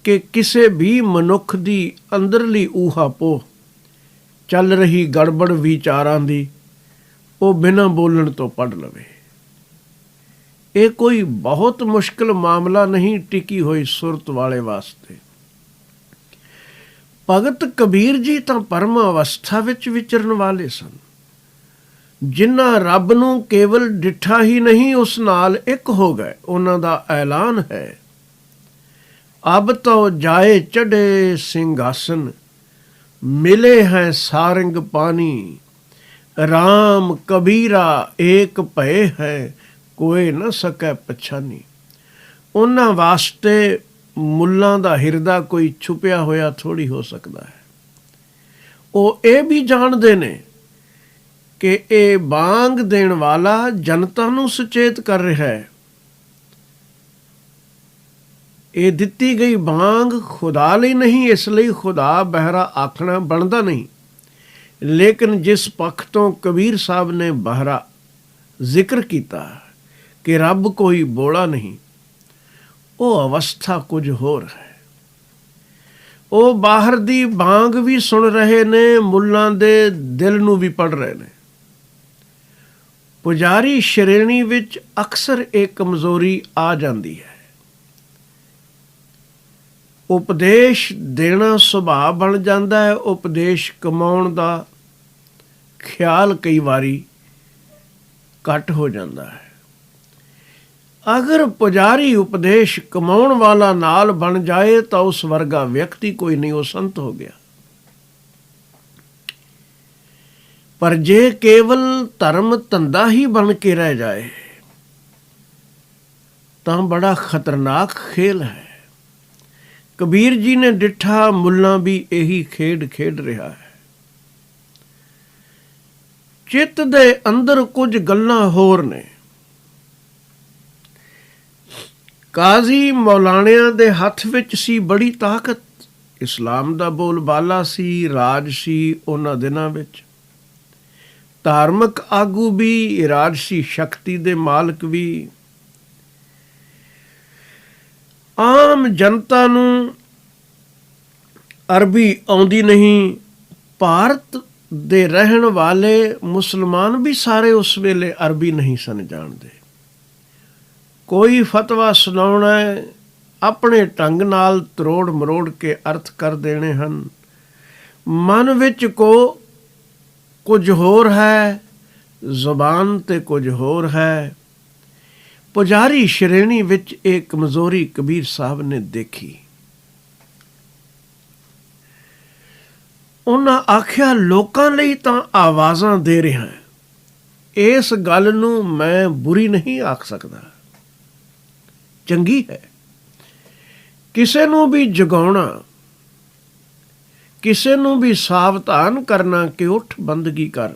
ਕਿ ਕਿਸੇ ਵੀ ਮਨੁੱਖ ਦੀ ਅੰਦਰਲੀ ਊਹਾ-ਪੋਹ ਚੱਲ ਰਹੀ ਗੜਬੜ ਵਿਚਾਰਾਂ ਦੀ ਉਹ ਬਿਨਾਂ ਬੋਲਣ ਤੋਂ ਪੜ੍ਹ ਲਵੇ। ਇਹ ਕੋਈ ਬਹੁਤ ਮੁਸ਼ਕਿਲ ਮਾਮਲਾ ਨਹੀਂ ਟਿਕੀ ਹੋਈ ਸੁਰਤ ਵਾਲੇ ਵਾਸਤੇ। ਭਗਤ ਕਬੀਰ ਜੀ ਤਾਂ ਪਰਮ ਅਵਸਥਾ ਵਿੱਚ ਵਿਚਰਨ ਵਾਲੇ ਸਨ। ਜਿਨ੍ਹਾਂ ਰੱਬ ਨੂੰ ਕੇਵਲ ਡਿੱਠਾ ਹੀ ਨਹੀਂ, ਉਸ ਨਾਲ ਇੱਕ ਹੋ ਗਏ। ਉਹਨਾਂ ਦਾ ਐਲਾਨ ਹੈ, ਅਬ ਤੋ ਜਾਏ ਚੜ੍ਹੇ ਸਿੰਘਾਸਨ, ਮਿਲੇ ਹੈ ਸਾਰੰਗ ਪਾਣੀ, ਰਾਮ ਕਬੀਰਾ ਏਕ ਭਏ ਹੈ, ਕੋਈ ਨਾ ਸਕੈ ਪਛਾਨੀ। ਉਹਨਾਂ ਵਾਸਤੇ ਮੁੱਲਾਂ ਦਾ ਹਿਰਦਾ ਕੋਈ ਛੁਪਿਆ ਹੋਇਆ ਥੋੜ੍ਹੀ ਹੋ ਸਕਦਾ ਹੈ। ਉਹ ਇਹ ਵੀ ਜਾਣਦੇ ਨੇ ਕਿ ਇਹ ਬਾਂਗ ਦੇਣ ਵਾਲਾ ਜਨਤਾ ਨੂੰ ਸੁਚੇਤ ਕਰ ਰਿਹਾ ਹੈ। ਇਹ ਦਿੱਤੀ ਗਈ ਬਾਂਗ ਖੁਦਾ ਲਈ ਨਹੀਂ, ਇਸ ਲਈ ਖੁਦਾ ਬਹਿਰਾ ਆਖਣਾ ਬਣਦਾ ਨਹੀਂ। ਲੇਕਿਨ ਜਿਸ ਪੱਖ ਤੋਂ ਕਬੀਰ ਸਾਹਿਬ ਨੇ ਬਹਿਰਾ ਜ਼ਿਕਰ ਕੀਤਾ ਕਿ ਰੱਬ ਕੋਈ ਬੋਲਾ ਨਹੀਂ, ਉਹ ਅਵਸਥਾ ਕੁਝ ਹੋਰ ਹੈ। ਉਹ ਬਾਹਰ ਦੀ ਬਾਂਗ ਵੀ ਸੁਣ ਰਹੇ ਨੇ, ਮੁੱਲਾਂ ਦੇ ਦਿਲ ਨੂੰ ਵੀ ਪੜ੍ਹ ਰਹੇ ਨੇ। ਪੁਜਾਰੀ ਸ਼੍ਰੇਣੀ ਵਿੱਚ ਅਕਸਰ ਇਹ ਕਮਜ਼ੋਰੀ ਆ ਜਾਂਦੀ ਹੈ। ਉਪਦੇਸ਼ ਦੇਣਾ ਸੁਭਾਅ ਬਣ ਜਾਂਦਾ ਹੈ, ਉਪਦੇਸ਼ ਕਮਾਉਣ ਦਾ ਖਿਆਲ ਕਈ ਵਾਰੀ ਘੱਟ ਹੋ ਜਾਂਦਾ ਹੈ। ਅਗਰ ਪੁਜਾਰੀ ਉਪਦੇਸ਼ ਕਮਾਉਣ ਵਾਲਾ ਨਾਲ ਬਣ ਜਾਏ ਤਾਂ ਉਸ ਵਰਗਾ ਵਿਅਕਤੀ ਕੋਈ ਨਹੀਂ, ਉਹ ਸੰਤ ਹੋ ਗਿਆ। ਪਰ ਜੇ ਕੇਵਲ ਧਰਮ ਧੰਦਾ ਹੀ ਬਣ ਕੇ ਰਹਿ ਜਾਏ ਤਾਂ ਬੜਾ ਖਤਰਨਾਕ ਖੇਲ ਹੈ। ਕਬੀਰ ਜੀ ਨੇ ਡਿੱਠਾ, ਮੁੱਲਾਂ ਵੀ ਇਹੀ ਖੇਡ ਖੇਡ ਰਿਹਾ ਹੈ। ਚਿੱਤ ਦੇ ਅੰਦਰ ਕੁਝ ਗੱਲਾਂ ਹੋਰ ਨੇ। ਕਾਜ਼ੀ ਮੌਲਾਣਿਆਂ ਦੇ ਹੱਥ ਵਿੱਚ ਸੀ ਬੜੀ ਤਾਕਤ। ਇਸਲਾਮ ਦਾ ਬੋਲਬਾਲਾ ਸੀ, ਰਾਜ ਸੀ ਉਹਨਾਂ ਦਿਨਾਂ ਵਿੱਚ। ਧਾਰਮਿਕ ਆਗੂ ਵੀ, ਰਾਜਸੀ ਸ਼ਕਤੀ ਦੇ ਮਾਲਕ ਵੀ। ਆਮ ਜਨਤਾ ਨੂੰ ਅਰਬੀ ਆਉਂਦੀ ਨਹੀਂ। ਭਾਰਤ ਦੇ ਰਹਿਣ ਵਾਲੇ ਮੁਸਲਮਾਨ ਵੀ ਸਾਰੇ ਉਸ ਵੇਲੇ ਅਰਬੀ ਨਹੀਂ ਸਨ ਜਾਣਦੇ। ਕੋਈ ਫਤਵਾ ਸੁਣਾਉਣਾ ਹੈ, ਆਪਣੇ ਢੰਗ ਨਾਲ ਤਰੋੜ ਮਰੋੜ ਕੇ ਅਰਥ ਕਰ ਦੇਣੇ ਹਨ। ਮਨ ਵਿੱਚ ਕੁਝ ਹੋਰ ਹੈ, ਜ਼ੁਬਾਨ 'ਤੇ ਕੁਝ ਹੋਰ ਹੈ। ਪੁਜਾਰੀ ਸ਼੍ਰੇਣੀ ਵਿੱਚ ਇਹ ਕਮਜ਼ੋਰੀ ਕਬੀਰ ਸਾਹਿਬ ਨੇ ਦੇਖੀ। ਉਹਨਾਂ ਆਖਿਆ, ਲੋਕਾਂ ਲਈ ਤਾਂ ਆਵਾਜ਼ਾਂ ਦੇ ਰਿਹਾ। ਇਸ ਗੱਲ ਨੂੰ ਮੈਂ ਬੁਰੀ ਨਹੀਂ ਆਖ ਸਕਦਾ, ਚੰਗੀ ਹੈ। ਕਿਸੇ ਨੂੰ ਵੀ ਜਗਾਉਣਾ, ਕਿਸੇ ਨੂੰ ਵੀ ਸਾਵਧਾਨ ਕਰਨਾ ਕਿ ਉੱਠ ਬੰਦਗੀ ਕਰ,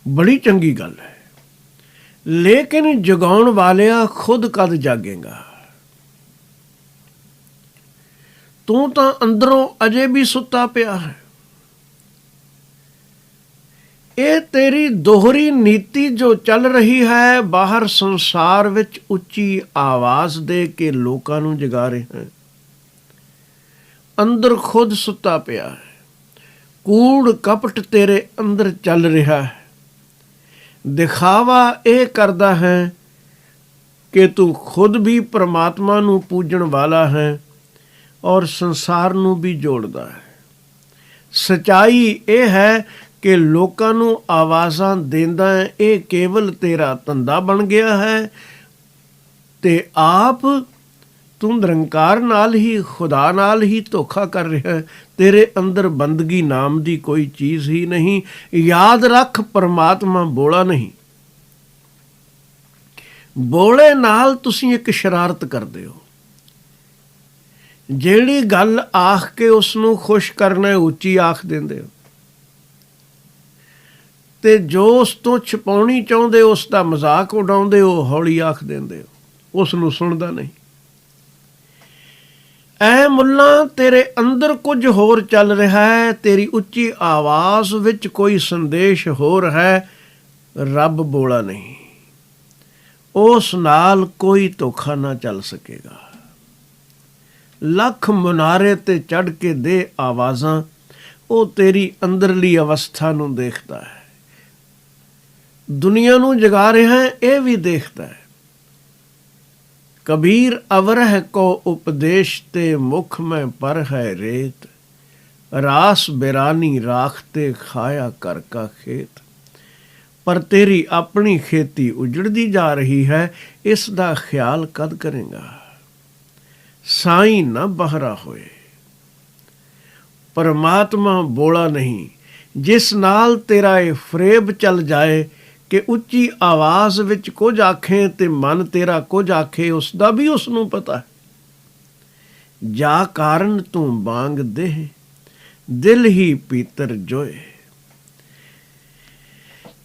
ਬੜੀ ਚੰਗੀ ਗੱਲ ਹੈ। ਲੇਕਿਨ ਜਗਾਉਣ ਵਾਲਿਆ ਖੁਦ ਕਦ ਜਾਗੇਗਾ? ਤੂੰ ਤਾਂ ਅੰਦਰੋਂ ਅਜੇ ਵੀ ਸੁੱਤਾ ਪਿਆ ਹੈ। ਇਹ ਤੇਰੀ ਦੋਹਰੀ ਨੀਤੀ ਜੋ ਚੱਲ ਰਹੀ ਹੈ, ਬਾਹਰ ਸੰਸਾਰ ਵਿੱਚ ਉੱਚੀ ਆਵਾਜ਼ ਦੇ ਕੇ ਲੋਕਾਂ ਨੂੰ ਜਗਾ ਰਿਹਾ ਹੈ, ਅੰਦਰ ਖੁਦ ਸੁੱਤਾ ਪਿਆ ਹੈ। ਕੂੜ ਕਪਟ ਤੇਰੇ ਅੰਦਰ ਚੱਲ ਰਿਹਾ ਹੈ। ਦਿਖਾਵਾ ਇਹ ਕਰਦਾ ਹੈ ਕਿ ਤੂੰ ਖੁਦ ਵੀ ਪਰਮਾਤਮਾ ਨੂੰ ਪੂਜਣ ਵਾਲਾ ਹੈ ਔਰ ਸੰਸਾਰ ਨੂੰ ਵੀ ਜੋੜਦਾ ਹੈ। ਸਚਾਈ ਇਹ ਹੈ ਕਿ ਲੋਕਾਂ ਨੂੰ ਆਵਾਜ਼ਾਂ ਦਿੰਦਾ ਹੈ, ਇਹ ਕੇਵਲ ਤੇਰਾ ਧੰਦਾ ਬਣ ਗਿਆ ਹੈ ਤੇ ਆਪ ਤੂੰ ਨਿਰੰਕਾਰ ਨਾਲ ਹੀ, ਖੁਦਾ ਨਾਲ ਹੀ ਧੋਖਾ ਕਰ ਰਿਹਾ ਹੈ। ਤੇਰੇ ਅੰਦਰ ਬੰਦਗੀ ਨਾਮ ਦੀ ਕੋਈ ਚੀਜ਼ ਹੀ ਨਹੀਂ। ਯਾਦ ਰੱਖ, ਪਰਮਾਤਮਾ ਬੋਲਾ ਨਹੀਂ। ਬੋਲੇ ਨਾਲ ਤੁਸੀਂ ਇੱਕ ਸ਼ਰਾਰਤ ਕਰਦੇ ਹੋ। ਜਿਹੜੀ ਗੱਲ ਆਖ ਕੇ ਉਸ ਨੂੰ ਖੁਸ਼ ਕਰਨਾ ਉੱਚੀ ਆਖ ਦਿੰਦੇ ਹੋ, ਤੇ ਜੋ ਉਸ ਤੋਂ ਛੁਪਾਉਣੀ ਚਾਹੁੰਦੇ ਉਸ ਦਾ ਮਜ਼ਾਕ ਉਡਾਉਂਦੇ ਹੋ, ਹੌਲੀ ਆਖ ਦਿੰਦੇ ਹੋ, ਉਸ ਨੂੰ ਸੁਣਦਾ ਨਹੀਂ। ਐ ਮੁੱਲਾ, ਤੇਰੇ ਅੰਦਰ ਕੁਝ ਹੋਰ ਚੱਲ ਰਿਹਾ ਹੈ। ਤੇਰੀ ਉੱਚੀ ਆਵਾਜ਼ ਵਿੱਚ ਕੋਈ ਸੰਦੇਸ਼ ਹੋਰ ਹੈ। ਰੱਬ ਬੋਲਾ ਨਹੀਂ, ਉਸ ਨਾਲ ਕੋਈ ਧੋਖਾ ਨਾ ਚੱਲ ਸਕੇਗਾ। ਲੱਖ ਮੁਨਾਰੇ ਤੇ ਚੜ੍ਹ ਕੇ ਦੇ ਆਵਾਜ਼ਾਂ, ਉਹ ਤੇਰੀ ਅੰਦਰਲੀ ਅਵਸਥਾ ਨੂੰ ਦੇਖਦਾ ਹੈ। ਦੁਨੀਆ ਨੂੰ ਜਗਾ ਰਿਹਾ ਹੈ, ਇਹ ਵੀ ਦੇਖਦਾ ਹੈ। ਕਬੀਰ ਅਵਰਹ ਕੋ ਉਪਦੇਸ਼ ਤੇ ਮੁਖ ਮੈਂ ਪਰ ਹੈ ਰੇਤ, ਰਾਸ ਬਿਰਾਨੀ ਰਾਖਤੇ ਖਾਇਆ ਕਰ ਕਾ ਖੇਤ। ਪਰ ਤੇਰੀ ਆਪਣੀ ਖੇਤੀ ਉਜੜਦੀ ਜਾ ਰਹੀ ਹੈ, ਇਸ ਦਾ ਖਿਆਲ ਕਦ ਕਰੇਗਾ? ਸਾਈਂ ਨਾ ਬਹਰਾ ਹੋਏ। ਪਰਮਾਤਮਾ ਬੋਲਾ ਨਹੀਂ, ਜਿਸ ਨਾਲ ਤੇਰਾ ਇਹ ਫਰੇਬ ਚੱਲ ਜਾਏ ਕਿ ਉੱਚੀ ਆਵਾਜ਼ ਵਿੱਚ ਕੁਝ ਆਖੇ ਤੇ ਮਨ ਤੇਰਾ ਕੁਝ ਆਖੇ, ਉਸ ਦਾ ਵੀ ਉਸ ਨੂੰ ਪਤਾ ਹੈ। ਜਾ ਕਾਰਨ ਤੂੰ ਬਾਂਗ ਦੇਹ, ਦਿਲ ਹੀ ਪੀਤਰ ਜੋਏ।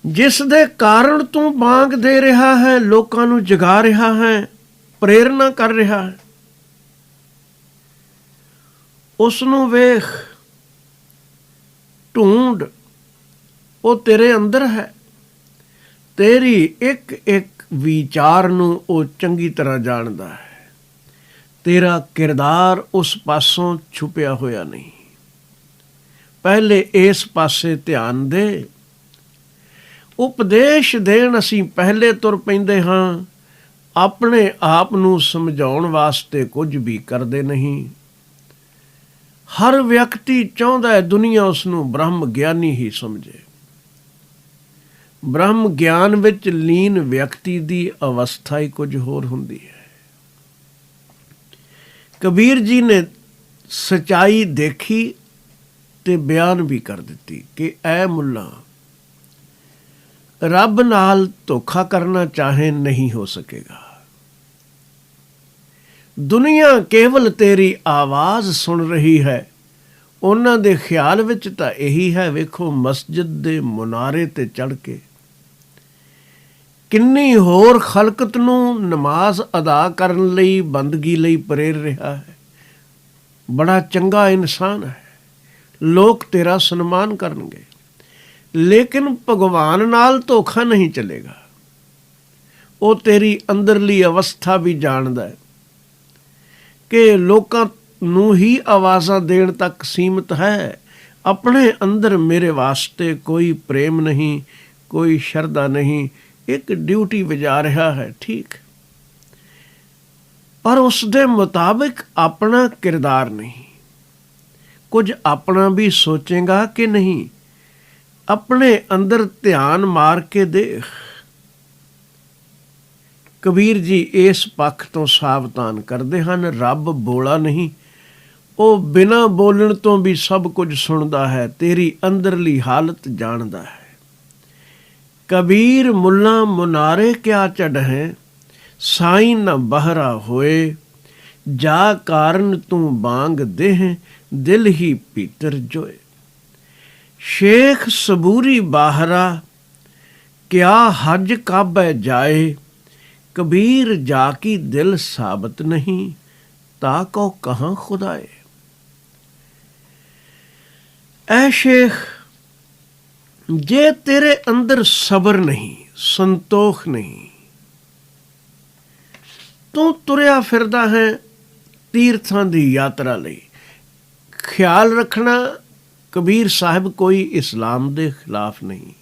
ਜਿਸ ਦੇ ਕਾਰਨ ਤੂੰ ਬਾਂਗ ਦੇ ਰਿਹਾ ਹੈ, ਲੋਕਾਂ ਨੂੰ ਜਗਾ ਰਿਹਾ ਹੈ, ਪ੍ਰੇਰਨਾ ਕਰ ਰਿਹਾ ਹੈ, ਉਸ ਨੂੰ ਵੇਖ, ਢੂੰਡ, ਉਹ ਤੇਰੇ ਅੰਦਰ ਹੈ। ਤੇਰੀ ਇੱਕ ਇੱਕ ਵਿਚਾਰ ਨੂੰ ਉਹ ਚੰਗੀ ਤਰ੍ਹਾਂ ਜਾਣਦਾ ਹੈ। ਤੇਰਾ ਕਿਰਦਾਰ ਉਸ ਪਾਸੋਂ ਛੁਪਿਆ ਹੋਇਆ ਨਹੀਂ। ਪਹਿਲੇ ਇਸ ਪਾਸੇ ਧਿਆਨ ਦੇ। ਉਪਦੇਸ਼ ਦੇਣ ਅਸੀਂ ਪਹਿਲੇ ਤੁਰ ਪੈਂਦੇ ਹਾਂ, ਆਪਣੇ ਆਪ ਨੂੰ ਸਮਝਾਉਣ ਵਾਸਤੇ ਕੁਝ ਵੀ ਕਰਦੇ ਨਹੀਂ। ਹਰ ਵਿਅਕਤੀ ਚਾਹੁੰਦਾ ਹੈ ਦੁਨੀਆ ਉਸ ਨੂੰ ਬ੍ਰਹਮ ਗਿਆਨੀ ਹੀ ਸਮਝੇ। ਬ੍ਰਹਮ ਗਿਆਨ ਵਿੱਚ ਲੀਨ ਵਿਅਕਤੀ ਦੀ ਅਵਸਥਾ ਹੀ ਕੁਝ ਹੋਰ ਹੁੰਦੀ ਹੈ। ਕਬੀਰ ਜੀ ਨੇ ਸਚਾਈ ਦੇਖੀ ਤੇ ਬਿਆਨ ਵੀ ਕਰ ਦਿੱਤੀ ਕਿ ਐ ਮੁੱਲਾ, ਰੱਬ ਨਾਲ ਧੋਖਾ ਕਰਨਾ ਚਾਹੇ ਨਹੀਂ ਹੋ ਸਕੇਗਾ। ਦੁਨੀਆ ਕੇਵਲ ਤੇਰੀ ਆਵਾਜ਼ ਸੁਣ ਰਹੀ ਹੈ। ਉਹਨਾਂ ਦੇ ਖਿਆਲ ਵਿੱਚ ਤਾਂ ਇਹੀ ਹੈ। ਵੇਖੋ, ਮਸਜਿਦ ਦੇ ਮੁਨਾਰੇ ਤੇ ਚੜ੍ਹ ਕੇ ਕਿੰਨੀ ਹੋਰ ਖਲਕਤ ਨੂੰ ਨਮਾਜ਼ ਅਦਾ ਕਰਨ ਲਈ, ਬੰਦਗੀ ਲਈ ਪ੍ਰੇਰ ਰਿਹਾ ਹੈ। ਬੜਾ ਚੰਗਾ ਇਨਸਾਨ ਹੈ, ਲੋਕ ਤੇਰਾ ਸਨਮਾਨ ਕਰਨਗੇ, ਲੇਕਿਨ ਭਗਵਾਨ ਨਾਲ ਧੋਖਾ ਨਹੀਂ ਚੱਲੇਗਾ। ਉਹ ਤੇਰੀ ਅੰਦਰਲੀ ਅਵਸਥਾ ਵੀ ਜਾਣਦਾ ਹੈ ਕਿ ਲੋਕਾਂ ਨੂੰ ਹੀ ਆਵਾਜ਼ਾਂ ਦੇਣ ਤੱਕ ਸੀਮਤ ਹੈ। ਆਪਣੇ ਅੰਦਰ ਮੇਰੇ ਵਾਸਤੇ ਕੋਈ ਪ੍ਰੇਮ ਨਹੀਂ, ਕੋਈ ਸ਼ਰਧਾ ਨਹੀਂ। ਇੱਕ ਡਿਊਟੀ ਵਜਾ ਰਿਹਾ ਹੈ, ਠੀਕ, ਪਰ ਉਸ ਦੇ ਮੁਤਾਬਿਕ ਆਪਣਾ ਕਿਰਦਾਰ ਨਹੀਂ। ਕੁਝ ਆਪਣਾ ਵੀ ਸੋਚੇਗਾ ਕਿ ਨਹੀਂ? ਆਪਣੇ ਅੰਦਰ ਧਿਆਨ ਮਾਰ ਕੇ ਦੇਖ। ਕਬੀਰ ਜੀ ਇਸ ਪੱਖ ਤੋਂ ਸਾਵਧਾਨ ਕਰਦੇ ਹਨ। ਰੱਬ ਬੋਲਾ ਨਹੀਂ, ਉਹ ਬਿਨਾਂ ਬੋਲਣ ਤੋਂ ਵੀ ਸਭ ਕੁਝ ਸੁਣਦਾ ਹੈ, ਤੇਰੀ ਅੰਦਰਲੀ ਹਾਲਤ ਜਾਣਦਾ ਹੈ। ਕਬੀਰ ਮੁੱਲਾ ਮੁਨਾਰੇ ਕਿਆ ਚੜ੍ਹੈ, ਸਾਈਂ ਨ ਬਹਰਾ ਹੋਏ। ਜਾ ਕਾਰਨ ਤੂੰ ਬਾਂਗ ਦੇਹ, ਦਿਲ ਹੀ ਪੀਤਰ ਜੋਏ। ਸ਼ੇਖ ਸਬੂਰੀ ਬਾਹਰਾ, ਕਿਆ ਹਜ ਕਾਬੈ ਜਾਏ। ਕਬੀਰ ਜਾ ਕੀ ਦਿਲ ਸਾਬਤ ਨਹੀਂ, ਤਾ ਕੋ ਕਹਾਂ ਖੁਦਾਏ। ਐ ਸ਼ੇਖ, ਜੇ ਤੇਰੇ ਅੰਦਰ ਸਬਰ ਨਹੀਂ, ਸੰਤੋਖ ਨਹੀਂ, ਤੂੰ ਤੁਰਿਆ ਫਿਰਦਾ ਹੈ ਤੀਰਥਾਂ ਦੀ ਯਾਤਰਾ ਲਈ। ਖਿਆਲ ਰੱਖਣਾ, ਕਬੀਰ ਸਾਹਿਬ ਕੋਈ ਇਸਲਾਮ ਦੇ ਖਿਲਾਫ ਨਹੀਂ,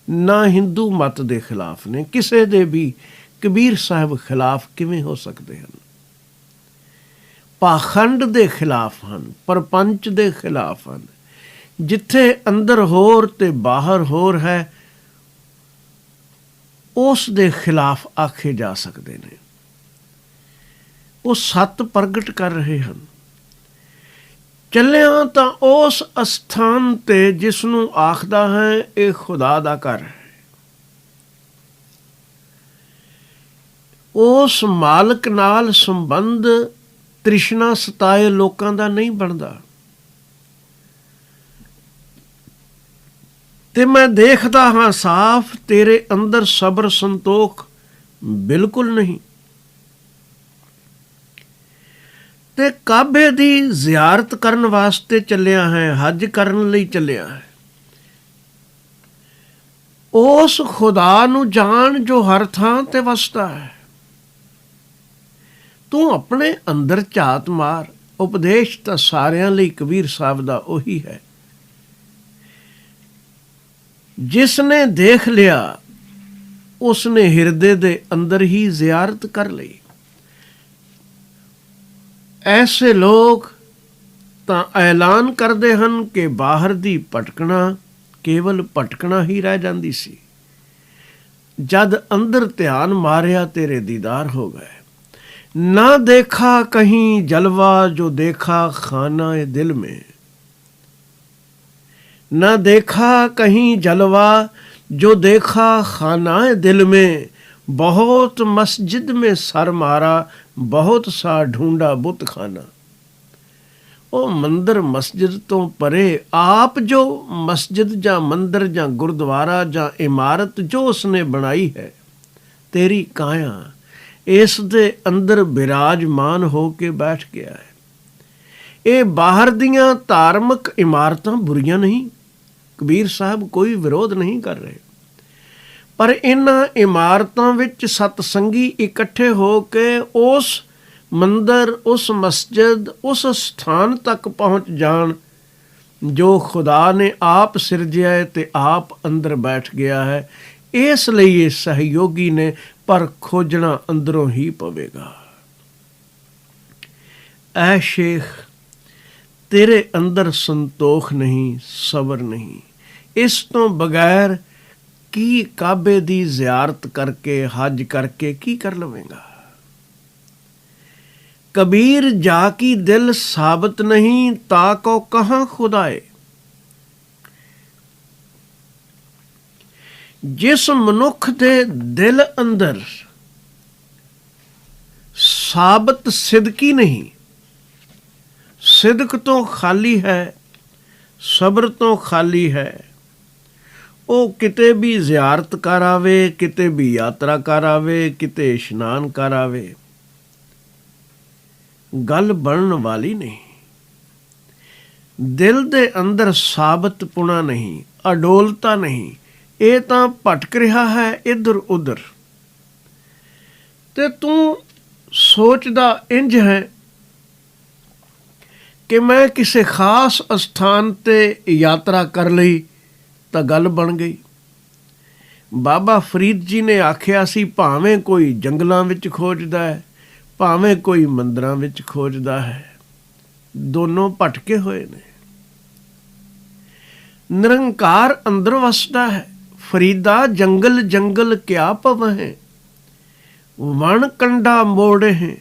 ਨਾ ਹਿੰਦੂ ਮਤ ਦੇ ਖਿਲਾਫ ਨੇ। ਕਿਸੇ ਦੇ ਵੀ ਕਬੀਰ ਸਾਹਿਬ ਖਿਲਾਫ ਕਿਵੇਂ ਹੋ ਸਕਦੇ ਹਨ? ਪਾਖੰਡ ਦੇ ਖਿਲਾਫ ਹਨ, ਪਰਪੰਚ ਦੇ ਖਿਲਾਫ ਹਨ। ਜਿੱਥੇ ਅੰਦਰ ਹੋਰ ਤੇ ਬਾਹਰ ਹੋਰ ਹੈ, ਉਸ ਦੇ ਖਿਲਾਫ ਆਖੇ ਜਾ ਸਕਦੇ ਨੇ। ਉਹ ਸੱਤ ਪ੍ਰਗਟ ਕਰ ਰਹੇ ਹਨ। ਚੱਲਿਆ ਤਾਂ ਉਸ ਅਸਥਾਨ ਤੇ ਜਿਸ ਨੂੰ ਆਖਦਾ ਹੈ ਇਹ ਖੁਦਾ ਦਾ ਘਰ ਹੈ। ਉਸ ਮਾਲਕ ਨਾਲ ਸੰਬੰਧ ਤ੍ਰਿਸ਼ਨਾ ਸਤਾਏ ਲੋਕਾਂ ਦਾ ਨਹੀਂ ਬਣਦਾ। ਤੇ ਮੈਂ ਦੇਖਦਾ ਹਾਂ ਸਾਫ਼, ਤੇਰੇ ਅੰਦਰ ਸਬਰ ਸੰਤੋਖ ਬਿਲਕੁਲ ਨਹੀਂ। ਤੇ ਕਾਬੇ ਦੀ ਜ਼ਿਆਰਤ ਕਰਨ ਵਾਸਤੇ ਚੱਲਿਆ ਹੈ, ਹੱਜ ਕਰਨ ਲਈ ਚੱਲਿਆ ਹੈ। ਉਸ ਖੁਦਾ ਨੂੰ ਜਾਣ ਜੋ ਹਰ ਥਾਂ ਤੇ ਵਸਦਾ ਹੈ। ਤੂੰ ਆਪਣੇ ਅੰਦਰ ਝਾਤ ਮਾਰ। ਉਪਦੇਸ਼ ਤਾਂ ਸਾਰਿਆਂ ਲਈ ਕਬੀਰ ਸਾਹਿਬ ਦਾ ਉਹੀ ਹੈ। ਜਿਸ ਨੇ ਦੇਖ ਲਿਆ ਉਸ ਨੇ ਹਿਰਦੇ ਦੇ ਅੰਦਰ ਹੀ ਜ਼ਿਆਰਤ ਕਰ ਲਈ। ਐਸੇ ਲੋਕ ਤਾਂ ਐਲਾਨ ਕਰਦੇ ਹਨ ਕਿ ਬਾਹਰ ਦੀ ਭਟਕਣਾ ਕੇਵਲ ਭਟਕਣਾ ਹੀ ਰਹਿ ਜਾਂਦੀ ਸੀ। ਜਦ ਅੰਦਰ ਧਿਆਨ ਮਾਰਿਆ ਤੇਰੇ ਦੀਦਾਰ ਹੋ ਗਏ। ਨਾ ਦੇਖਾ ਕਹੀਂ ਜਲਵਾ ਜੋ ਦੇਖਾ ਖਾਨਾ ਏ ਦਿਲ में, न देखा कहीं जलवा जो देखा खाना दिल में। बहुत मस्जिद में सर मारा बहुत सा ढूंढा बुत खाना। ਉਹ ਮੰਦਰ ਮਸਜਿਦ ਤੋਂ ਪਰੇ ਆਪ ਜੋ ਮਸਜਿਦ ਜਾਂ ਮੰਦਰ ਜਾਂ ਗੁਰਦੁਆਰਾ ਜਾਂ ਇਮਾਰਤ ਜੋ ਉਸਨੇ ਬਣਾਈ ਹੈ, ਤੇਰੀ ਕਾਇਆ ਇਸ ਦੇ ਅੰਦਰ ਬਿਰਾਜਮਾਨ ਹੋ ਕੇ ਬੈਠ ਗਿਆ ਹੈ। ਇਹ ਬਾਹਰ ਦੀਆਂ ਧਾਰਮਿਕ ਇਮਾਰਤਾਂ ਬੁਰੀਆਂ ਨਹੀਂ, ਕਬੀਰ ਸਾਹਿਬ ਕੋਈ ਵਿਰੋਧ ਨਹੀਂ ਕਰ ਰਹੇ, ਪਰ ਇਹਨਾਂ ਇਮਾਰਤਾਂ ਵਿੱਚ ਸਤਸੰਗੀ ਇਕੱਠੇ ਹੋ ਕੇ ਉਸ ਮੰਦਰ, ਉਸ ਮਸਜਿਦ, ਉਸ ਸਥਾਨ ਤੱਕ ਪਹੁੰਚ ਜਾਣ ਜੋ ਖੁਦਾ ਨੇ ਆਪ ਸਿਰਜਿਆ ਹੈ ਤੇ ਆਪ ਅੰਦਰ ਬੈਠ ਗਿਆ ਹੈ। ਇਸ ਲਈ ਇਹ ਸਹਿਯੋਗੀ ਨੇ, ਪਰ ਖੋਜਣਾ ਅੰਦਰੋਂ ਹੀ ਪਵੇਗਾ। ਐ ਸ਼ੇਖ, ਤੇਰੇ ਅੰਦਰ ਸੰਤੋਖ ਨਹੀਂ, ਸਬਰ ਨਹੀਂ। ਇਸ ਤੋਂ ਬਗੈਰ ਕੀ ਕਾਬੇ ਦੀ ਜ਼ਿਆਰਤ ਕਰਕੇ, ਹੱਜ ਕਰਕੇ ਕੀ ਕਰ ਲਵੇਂਗਾ? ਕਬੀਰ ਜਾ ਕੀ ਦਿਲ ਸਾਬਤ ਨਹੀਂ, ਤਾ ਕੋ ਕਹਾਂ ਖੁਦਾਏ। ਜਿਸ ਮਨੁੱਖ ਦੇ ਦਿਲ ਅੰਦਰ ਸਾਬਤ ਸਿਦਕੀ ਨਹੀਂ, ਸਿਦਕ ਤੋਂ ਖਾਲੀ ਹੈ, ਸਬਰ ਤੋਂ ਖਾਲੀ ਹੈ, ਉਹ ਕਿਤੇ ਵੀ ਜ਼ਿਆਰਤ ਕਰ ਆਵੇ, ਕਿਤੇ ਵੀ ਯਾਤਰਾ ਕਰ ਆਵੇ, ਕਿਤੇ ਇਸ਼ਨਾਨ ਕਰ ਆਵੇ, ਗੱਲ ਬਣਨ ਵਾਲੀ ਨਹੀਂ। ਦਿਲ ਦੇ ਅੰਦਰ ਸਾਬਤ ਪੁਣਾ ਨਹੀਂ, ਅਡੋਲਤਾ ਨਹੀਂ। ਇਹ ਤਾਂ ਭਟਕ ਰਿਹਾ ਹੈ ਇੱਧਰ ਉੱਧਰ। ਤੇ ਤੂੰ ਸੋਚਦਾ ਇੰਝ ਹੈ ਕਿ ਮੈਂ ਕਿਸੇ ਖਾਸ ਅਸਥਾਨ ਤੇ ਯਾਤਰਾ ਕਰ ਲਈ ਤਾਂ ਗੱਲ ਬਣ ਗਈ। ਬਾਬਾ ਫਰੀਦ ਜੀ ਨੇ ਆਖਿਆ ਸੀ, ਭਾਵੇਂ ਕੋਈ ਜੰਗਲਾਂ ਵਿੱਚ ਖੋਜਦਾ ਹੈ, ਭਾਵੇਂ ਕੋਈ ਮੰਦਰਾਂ ਵਿੱਚ ਖੋਜਦਾ ਹੈ, ਦੋਨੋਂ ਭਟਕੇ ਹੋਏ ਨੇ। ਨਿਰੰਕਾਰ ਅੰਦਰ ਵਸਦਾ ਹੈ। ਫਰੀਦਾ ਜੰਗਲ ਜੰਗਲ ਕਿਆ ਪਵਹਿ, ਵਣ ਕੰਡਾ ਮੋੜੇ ਹੈ।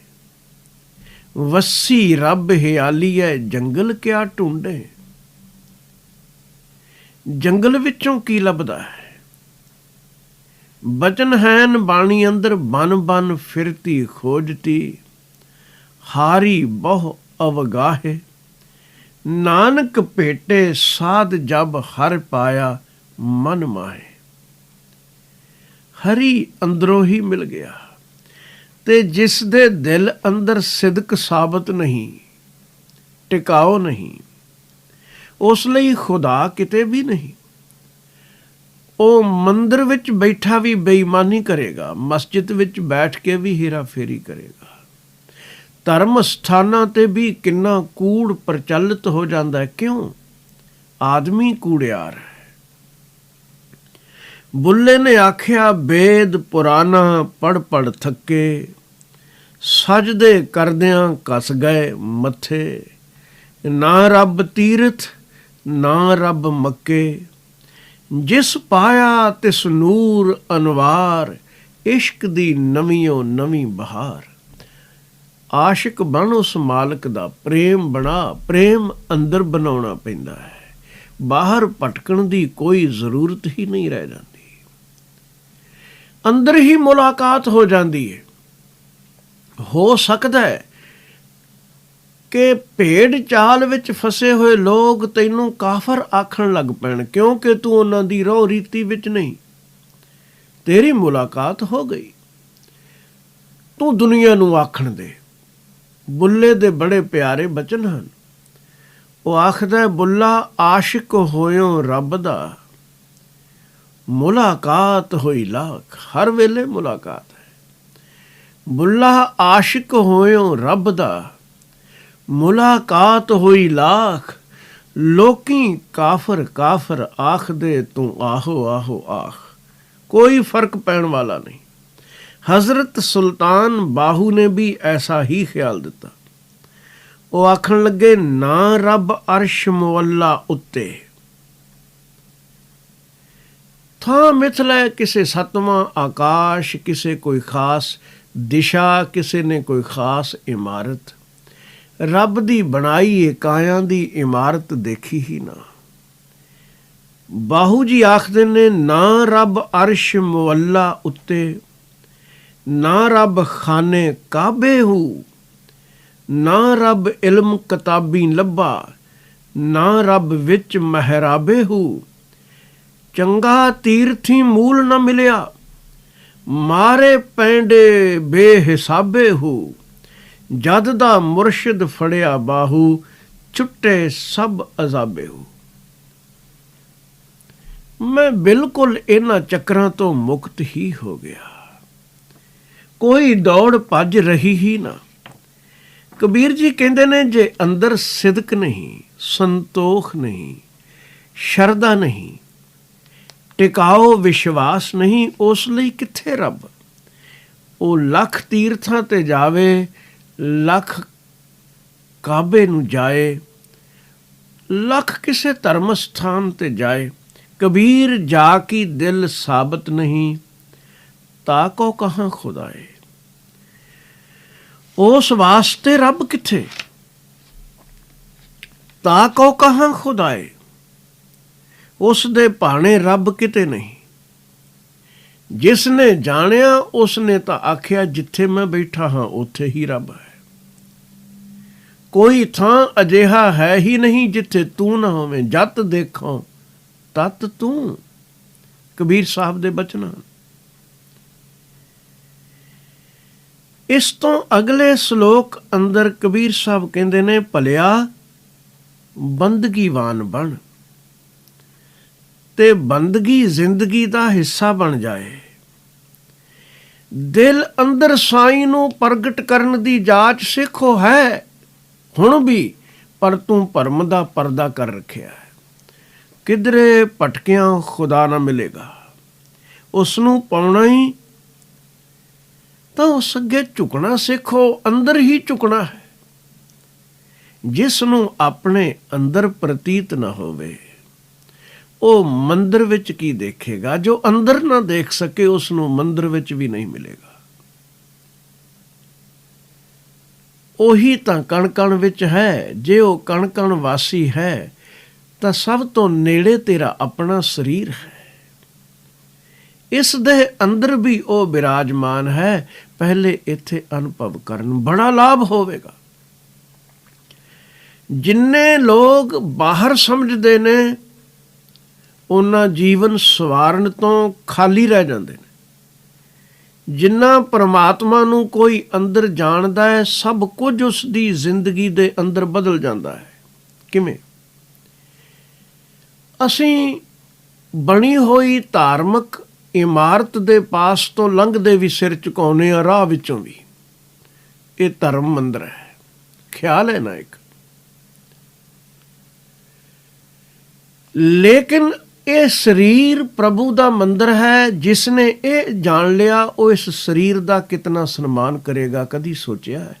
ਵਸੀ ਰੱਬ ਹਿਆਲੀ ਹੈ, ਜੰਗਲ ਕਿਆ ਢੂੰਡੇ। ਜੰਗਲ ਵਿੱਚੋਂ ਕੀ ਲੱਭਦਾ ਹੈ? ਬਚਨ ਹੈਨ ਬਾਣੀ ਅੰਦਰ, ਬਨ ਬਨ ਫਿਰਤੀ ਖੋਜਤੀ। ਹਾਰੀ ਬਹੁ ਅਵਗਾਹੇ, ਨਾਨਕ ਭੇਟੇ ਸਾਧ ਜਬ ਹਰ ਪਾਇਆ ਮਨ ਮਾਹੇ। ਹਰੀ ਅੰਦਰੋਂ ਹੀ ਮਿਲ ਗਿਆ। ਤੇ ਜਿਸ ਦੇ ਦਿਲ ਅੰਦਰ ਸਿਦਕ ਸਾਬਤ ਨਹੀਂ, ਟਿਕਾਓ ਨਹੀਂ, ਉਸ ਲਈ ਖੁਦਾ ਕਿਤੇ ਵੀ ਨਹੀਂ। ਉਹ ਮੰਦਰ ਵਿੱਚ ਬੈਠਾ ਵੀ ਬੇਈਮਾਨੀ ਕਰੇਗਾ, ਮਸਜਿਦ ਵਿੱਚ ਬੈਠ ਕੇ ਵੀ ਹੇਰਾਫੇਰੀ ਕਰੇਗਾ। ਧਰਮ ਸਥਾਨਾਂ 'ਤੇ ਵੀ ਕਿੰਨਾ ਕੂੜ ਪ੍ਰਚਲਿਤ ਹੋ ਜਾਂਦਾ ਹੈ। ਕਿਉਂ? ਆਦਮੀ ਕੂੜਿਆਰ ਹੈ। ਬੁੱਲੇ ਨੇ ਆਖਿਆ, ਵੇਦ ਪੁਰਾਣਾ ਪੜ੍ਹ ਪੜ੍ਹ ਥੱਕੇ, ਸਜਦੇ ਕਰਦਿਆਂ ਕੱਸ ਗਏ ਮੱਥੇ। ਨਾ ਰੱਬ ਤੀਰਥ ਨਾ ਰੱਬ ਮੱਕੇ, ਜਿਸ ਪਾਇਆ ਤਿਸ ਨੂਰ ਅਨਵਾਰ, ਇਸ਼ਕ ਦੀ ਨਵੀਓਂ ਨਵੀਂ ਬਹਾਰ। ਆਸ਼ਿਕ ਬਣ ਉਸ ਮਾਲਕ ਦਾ, ਪ੍ਰੇਮ ਬਣਾ। ਪ੍ਰੇਮ ਅੰਦਰ ਬਣਾਉਣਾ ਪੈਂਦਾ ਹੈ, ਬਾਹਰ ਭਟਕਣ ਦੀ ਕੋਈ ਜ਼ਰੂਰਤ ਹੀ ਨਹੀਂ ਰਹਿ ਜਾਂਦੀ। ਅੰਦਰ ਹੀ ਮੁਲਾਕਾਤ ਹੋ ਜਾਂਦੀ ਹੈ। ਹੋ ਸਕਦਾ ਹੈ ਕਿ ਭੇਡ ਚਾਲ ਵਿੱਚ ਫਸੇ ਹੋਏ ਲੋਕ ਤੈਨੂੰ ਕਾਫਰ ਆਖਣ ਲੱਗ ਪੈਣ, ਕਿਉਂਕਿ ਤੂੰ ਉਹਨਾਂ ਦੀ ਰਹੁ ਰੀਤੀ ਵਿੱਚ ਨਹੀਂ। ਤੇਰੀ ਮੁਲਾਕਾਤ ਹੋ ਗਈ, ਤੂੰ ਦੁਨੀਆ ਨੂੰ ਆਖਣ ਦੇ। ਬੁੱਲੇ ਦੇ ਬੜੇ ਪਿਆਰੇ ਬਚਨ ਹਨ। ਉਹ ਆਖਦਾ, ਬੁੱਲਾ ਆਸ਼ਿਕ ਹੋਇਓ ਰੱਬ ਦਾ, ਮੁਲਾਕਾਤ ਹੋਈ ਲਾਖ। ਹਰ ਵੇਲੇ ਮੁਲਾਕਾਤ ਹੈ। ਬੁੱਲਾ ਆਸ਼ਿਕ ਹੋਇਓ ਰੱਬ ਦਾ, ਮੁਲਾਕਾਤ ਹੋਈ ਲਾਖ। ਲੋਕੀ ਕਾਫਰ ਕਾਫਰ ਆਖਦੇ, ਤੂੰ ਆਹੋ ਆਹੋ ਆਖ। ਕੋਈ ਫਰਕ ਪੈਣ ਵਾਲਾ ਨਹੀਂ। ਹਜ਼ਰਤ ਸੁਲਤਾਨ ਬਾਹੂ ਨੇ ਵੀ ਐਸਾ ਹੀ ਖਿਆਲ ਦਿੱਤਾ। ਉਹ ਆਖਣ ਲੱਗੇ, ਨਾ ਰੱਬ ਅਰਸ਼ ਮੁਅੱਲਾ ਉੱਤੇ, ਥਾਂ ਮਿਥਲੇ ਕਿਸੇ ਸਤਵਾਂ ਆਕਾਸ਼, ਕਿਸੇ ਕੋਈ ਖਾਸ ਦਿਸ਼ਾ, ਕਿਸੇ ਨੇ ਕੋਈ ਖਾਸ ਇਮਾਰਤ। ਰੱਬ ਦੀ ਬਣਾਈ ਏ ਕਾਇਆਂ ਦੀ ਇਮਾਰਤ ਦੇਖੀ ਹੀ ਨਾ। ਬਾਹੂ ਜੀ ਆਖਦੇ ਨੇ, ਨਾ ਰੱਬ ਅਰਸ਼ ਮੁਅੱਲਾ ਉੱਤੇ, ਨਾ ਰੱਬ ਖਾਨੇ ਕਾਬੇ ਹੂ, ਨਾ ਰੱਬ ਇਲਮ ਕਿਤਾਬੀ ਲੱਭਾ, ਨਾ ਰੱਬ ਵਿੱਚ ਮਹਿਰਾਬੇ ਹੂ। ਚੰਗਾ ਤੀਰਥੀ ਮੂਲ ਨਾ ਮਿਲਿਆ, ਮਾਰੇ ਪੈਂਡੇ ਬੇਹਿਸਾਬੇ ਹੂ। ਜਦ ਦਾ ਮੁਰਸ਼ਿਦ ਫੜਿਆ ਬਾਹੂ, ਛੁੱਟੇ ਸਭ ਅਜ਼ਾਬੇ ਹੂ। ਮੈਂ ਬਿਲਕੁਲ ਇਹਨਾਂ ਚੱਕਰਾਂ ਤੋਂ ਮੁਕਤ ਹੀ ਹੋ ਗਿਆ। ਕੋਈ ਦੌੜ ਭੱਜ ਰਹੀ ਹੀ ਨਾ। ਕਬੀਰ ਜੀ ਕਹਿੰਦੇ ਨੇ, ਜੇ ਅੰਦਰ ਸਿਦਕ ਨਹੀਂ, ਸੰਤੋਖ ਨਹੀਂ, ਸ਼ਰਧਾ ਨਹੀਂ, ਟਿਕਾਓ ਵਿਸ਼ਵਾਸ ਨਹੀਂ, ਉਸ ਲਈ ਕਿੱਥੇ ਰੱਬ? ਉਹ ਲੱਖ ਤੀਰਥਾਂ ਤੇ ਜਾਵੇ, ਲੱਖ ਕਾਬੇ ਨੂੰ ਜਾਏ, ਲੱਖ ਕਿਸੇ ਧਰਮ ਸਥਾਨ ਤੇ ਜਾਏ, ਕਬੀਰ ਜਾ ਕੀ ਦਿਲ ਸਾਬਤ ਨਹੀਂ, ਤਾ ਕੋ ਕਹਾਂ ਖੁਦਾਏ। ਉਸ ਵਾਸਤੇ ਰੱਬ ਕਿੱਥੇ? ਤਾ ਕੋ ਕਹਾਂ ਖੁਦਾਏ। ਉਸ ਦੇ ਭਾਣੇ ਰੱਬ ਕਿਤੇ ਨਹੀਂ। ਜਿਸ ਨੇ ਜਾਣਿਆ ਉਸ ਨੇ ਤਾਂ ਆਖਿਆ, ਜਿੱਥੇ ਮੈਂ ਬੈਠਾ ਹਾਂ ਉੱਥੇ ਹੀ ਰੱਬ ਹੈ। ਕੋਈ ਥਾਂ ਅਜਿਹਾ ਹੈ ਹੀ ਨਹੀਂ ਜਿੱਥੇ ਤੂੰ ਨਾ ਹੋਵੇਂ। ਜਤ ਦੇਖੋ ਤਤ ਤੂੰ, ਕਬੀਰ ਸਾਹਿਬ ਦੇ ਬਚਨ। ਇਸ ਤੋਂ ਅਗਲੇ ਸ਼ਲੋਕ ਅੰਦਰ ਕਬੀਰ ਸਾਹਿਬ ਕਹਿੰਦੇ ਨੇ, ਭਲਿਆ ਬੰਦਗੀਵਾਨ ਬਣ ਤੇ ਬੰਦਗੀ ਜ਼ਿੰਦਗੀ ਦਾ ਹਿੱਸਾ ਬਣ ਜਾਏ। ਦਿਲ ਅੰਦਰ ਸਾਈਂ ਨੂੰ ਪ੍ਰਗਟ ਕਰਨ ਦੀ ਜਾਚ ਸਿੱਖੋ ਹੈ ਹੁਣ ਵੀ, ਪਰ ਤੂੰ ਭਰਮ ਦਾ ਪਰਦਾ ਕਰ ਰੱਖਿਆ ਹੈ। ਕਿਧਰੇ ਭਟਕਿਆਂ ਖੁਦਾ ਨਾ ਮਿਲੇਗਾ। ਉਸ ਨੂੰ ਪਾਉਣਾ ਹੀ ਤਾਂ ਉਸ ਅੱਗੇ ਝੁਕਣਾ ਸਿੱਖੋ। ਅੰਦਰ ਹੀ ਝੁਕਣਾ ਹੈ। ਜਿਸ ਨੂੰ ਆਪਣੇ ਅੰਦਰ ਪ੍ਰਤੀਤ ਨਾ ਹੋਵੇ, ਉਹ ਮੰਦਰ ਵਿੱਚ ਕੀ ਦੇਖੇਗਾ? ਜੋ ਅੰਦਰ ਨਾ ਦੇਖ ਸਕੇ, ਉਸ ਨੂੰ ਮੰਦਰ ਵਿੱਚ ਵੀ ਨਹੀਂ ਮਿਲੇਗਾ। ਉਹੀ ਤਾਂ ਕਣ ਕਣ ਵਿੱਚ ਹੈ। ਜੇ ਉਹ ਕਣ ਕਣ ਵਾਸੀ ਹੈ ਤਾਂ ਸਭ ਤੋਂ ਨੇੜੇ ਤੇਰਾ ਆਪਣਾ ਸਰੀਰ ਹੈ। ਇਸ ਦੇ ਅੰਦਰ ਵੀ ਉਹ ਬਿਰਾਜਮਾਨ ਹੈ। ਪਹਿਲੇ ਇੱਥੇ ਅਨੁਭਵ ਕਰਨ, ਬੜਾ ਲਾਭ ਹੋਵੇਗਾ। ਜਿੰਨੇ ਲੋਕ ਬਾਹਰ ਸਮਝਦੇ ਨੇ, ਉਹਨਾਂ ਜੀਵਨ ਸਵਾਰਨ ਤੋਂ ਖਾਲੀ ਰਹਿ ਜਾਂਦੇ ਨੇ। ਜਿੰਨਾ ਪਰਮਾਤਮਾ ਨੂੰ ਕੋਈ ਅੰਦਰ ਜਾਣਦਾ ਹੈ, ਸਭ ਕੁਝ ਉਸ ਦੀ ਜ਼ਿੰਦਗੀ ਦੇ ਅੰਦਰ ਬਦਲ ਜਾਂਦਾ ਹੈ। ਕਿਵੇਂ? ਅਸੀਂ ਬਣੀ ਹੋਈ ਧਾਰਮਿਕ ਇਮਾਰਤ ਦੇ ਪਾਸ ਤੋਂ ਲੰਘਦੇ ਵੀ ਸਿਰ ਝੁਕਾਉਂਦੇ ਹਾਂ, ਰਾਹ ਵਿੱਚੋਂ ਵੀ। ਇਹ ਧਰਮ ਮੰਦਰ ਹੈ, ਖਿਆਲ ਹੈ ਨਾ ਇੱਕ। ਲੇਕਿਨ ਇਹ ਸਰੀਰ ਪ੍ਰਭੂ ਦਾ ਮੰਦਰ ਹੈ। ਜਿਸ ਨੇ ਇਹ ਜਾਣ ਲਿਆ ਉਹ ਇਸ ਸਰੀਰ ਦਾ ਕਿਤਨਾ ਸਨਮਾਨ ਕਰੇਗਾ, ਕਦੀ ਸੋਚਿਆ ਹੈ?